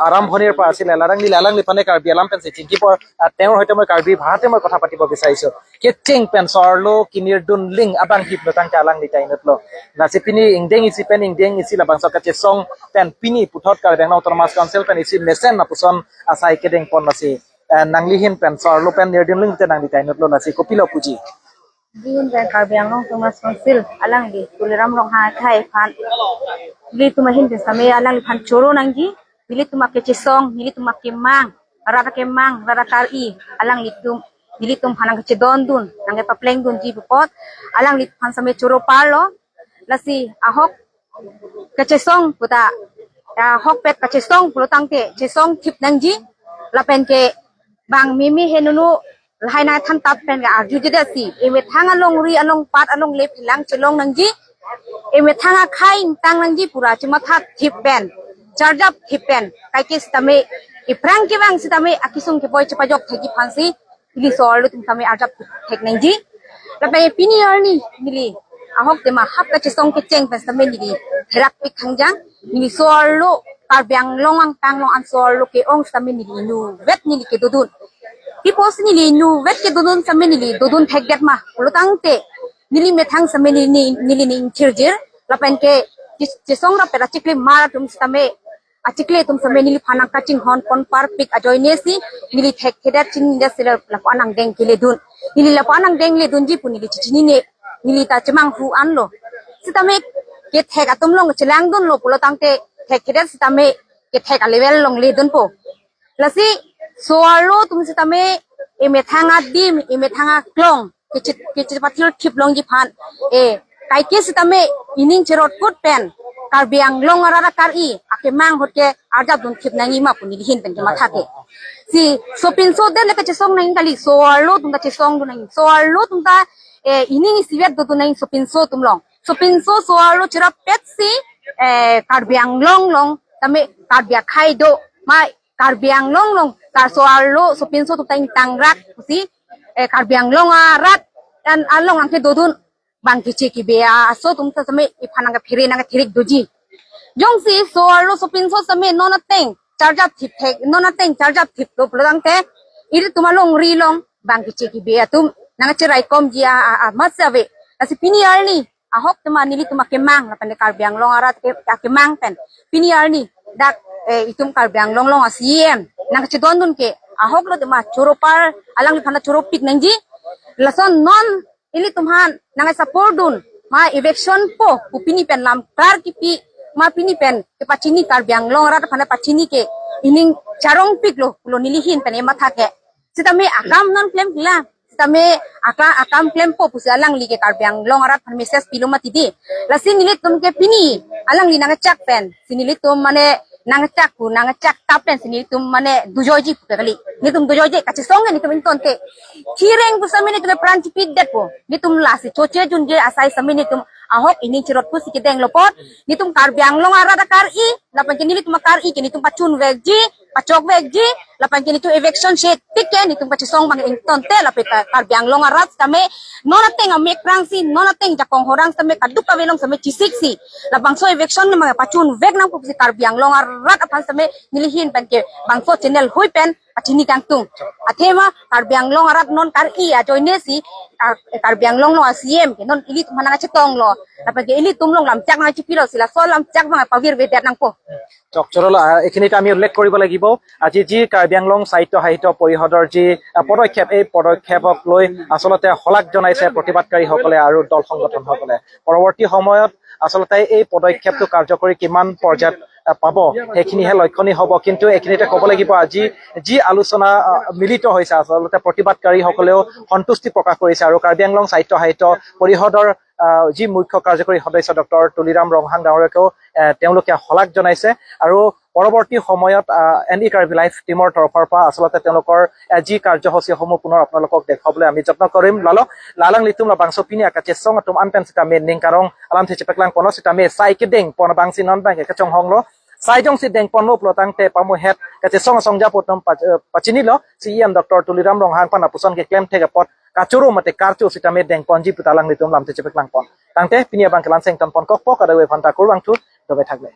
আৰম্ভণিৰ পৰা আছিল লালাংলি পানে কাৰ্বি আলাম পেন চিকিপৰ তেওঁৰ সৈতে মই কাৰ্বি ভাষাতে মই কথা পাতিব বিচাৰিছো কেচিং পেন সৰলো কিনিৰ দুন লিং আবাং হিপ নতাংকে আলাংলি টাইনতলো নাচি পিনি ইংডেং ইসি পেন ইংডেং ইসি লাবাং সকাচে সং পেন পিনি পুথত কাৰ্বি আংলং অট'নমাছ কাউন্সিল পেন ইসি মেসেন নাপুছন আসাই কেডেং পন নাচি nanglihin pen sorlo pen nirdin te nang ditain lo nasi kopilo puji din ben Karbi Anglong Thomas Council alang di Tuliram rong ha khai phan li tumahin de same alang li phan choro nangji bili tumak ke chisong bili tumak ke mang rara kari alang li tum bili tum phanang ke don dun nang pa pleng dun ji bukot alang li phan same choro parlo lasi ahok ke chisong puta ahok pet ke chisong pulutang te chisong thip nangji lapen ke bang mimi henunu laina than tap pen ga arju jeda si eme thanga long ri along pat along lep hilang chelong nangji eme thanga khai tang nangji pura chima tha thip pen charge up thip pen kai ke stame iprang ke bang stame akisung ke boy chapa jok thegi phansi li sol tum tame arjap thek nangji lape pini arni nili ahok te ma hap ka chesong ke cheng pen stame nili herak pik khangjang nili sol lo Karbi Anglong ang tanglong an solo ke ong sa minili nu vet nili ke dudun tipos nili nu vet ke dudun sa minili dudun thegget ma ulutang te nili methang sa minili nili ni chirjir lapen ke chisong ra pera chikle mara tum stame achikle tum sa minili phanang kaching hon pon par pik ajoine si nili thek khedat chin nda sila lapanang deng ke le dun nili lapanang deng le dun ji pu nili chichini ne nili ta chemang hu an lo sitame ke thek atum long chilang dun lo ulutang te thek khedat sitame ke thek level long le dun po lasi soalo tum sitame eme thanga dim eme thanga klong ke chit patil thip long ji phan kai ke sitame ining cherot put pen Karbi Anglong arara kari ake mang hote arja dun thip nangi ma puni hin pen ke matha ke si sopin so de le ke chesong nang kali soalo tum ka chesong dun nang soalo tum ta ining sivet do nang sopin so tum long sopin so soalo chira pet si Karbi Anglong long tame Karbi khai do ma Karbi Anglong long tar soalo sopin so tum tangrak si Karbi Anglong arat dan along ang ke dodun bang kichi ki bea so tum ta same iphanang ka phire nang thirik doji jong si soalo sopin so same nona teng charge up thip thek nona teng charge up thip do pulang te iri tumalong rilong bang kichi ki bea tum nang chirai kom ji a masave asi pini arni ahok tuma nili tuma kemang lapan Karbi Anglong arat ke kemang pen pini arni dak itum Karbi Anglong long asiem nang chedon dun ke ahok lo tuma choro par alang li phana choro pik nangji lason non ili tumhan nang support dun ma eviction po pini pen lam kar ki pi ma pini pen ke pachini Karbi Anglong arat phana pachini ke ining charong pik lo nili hin pen ema thake sitame akam non claim kila tame akam claim po pusi alang li ke Karbi Anglong arat phan message pilomati di lasin nilit tum ke pini alang li nang chak pen sinilit tum mane nang chak tapen sinilit tum mane dujoji kali ni tum dujoji kachi songe ni tum intonte kireng pusame ni tum pranchi pit det po ni tum lasi choche junje asai sami ni tum ahok ini cirot pusi ke deng lopot ni tum Karbi Anglong arat kari lapan ke nilit tum kari ke ni tum pachun vegji pachok vegji lapan ke ni tum eviction sheet tikke ni tum kachi song bang intonte lapet Karbi Anglong arat kame nonateng ame krangsi nonateng jakong horang same kaduk kavelong same chisiksi labang so eviction na mga pachun veg nang pusi Karbi Anglong arat apan same nilihin pen ke bangso channel hui pen pachini kangtung athema Karbi Anglong arat non kari a joine si Karbi Anglong lo asiem ke non ili tumana chetong lo lapan ke ili tumlong lam chak na chipilo sila so lam chak mga pawir vedat nang po চকচৰলা এইখিনিতে আমি উল্লেখ কৰিব লাগিব আজি যি কাৰ্বি আংলং সাহিত্য পৰিষদৰ যি পদক্ষেপ এই পদক্ষেপক লৈ আচলতে হলাক জনাইছে প্ৰতিবাদকাৰীসকলে আৰু দল সংগঠনসকলে পৰৱৰ্তী সময়ত আচলতে এই পদক্ষেপটো কাৰ্যকৰী কিমান পৰ্যায়ত পাব সেইখিনিহে লক্ষণীয় হ'ব কিন্তু এইখিনিতে ক'ব লাগিব আজি যি আলোচনা মিলিত হৈছে আচলতে প্ৰতিবাদকাৰীসকলেও সন্তুষ্টি প্ৰকাশ কৰিছে আৰু কাৰ্বি আংলং সাহিত্য পৰিষদৰ যি মুখ্য কাৰ্যকৰী সদস্য ডক্টৰ তুলিৰাম ৰংহাং ডাঙৰীয়াকেও তেওঁলোকে হলাক জনাইছে আৰু পৰৱৰ্তী সময়ত এনডি কাৰ্বি লাইফ টিমৰ তৰফৰ পৰা আচলতে তেওঁলোকৰ যি কাৰ্যসূচীসমূহ পুনৰ আপোনালোকক দেখুৱাবলৈ আমি যত্ন কৰিম লালাং লিতুম লাবাংছ পিনি আকাচে চং আতুম আনপেন চিতা মে Ning karong alam te chepeklang pono sita me sai ke deng pon bang sinon bang ke chong hong lo sai jong si deng pon lo plo tang te pamu het ka che song ja potom pachini lo cem dr tuliram ronghang pan apuson ke claim te pot kachuru mate karchu sita me deng ponji putalang litum lam te chepeklang pon tangte pinia bang kelan seng ton pon kok pok ada we phanta kurwang tu dobe thagle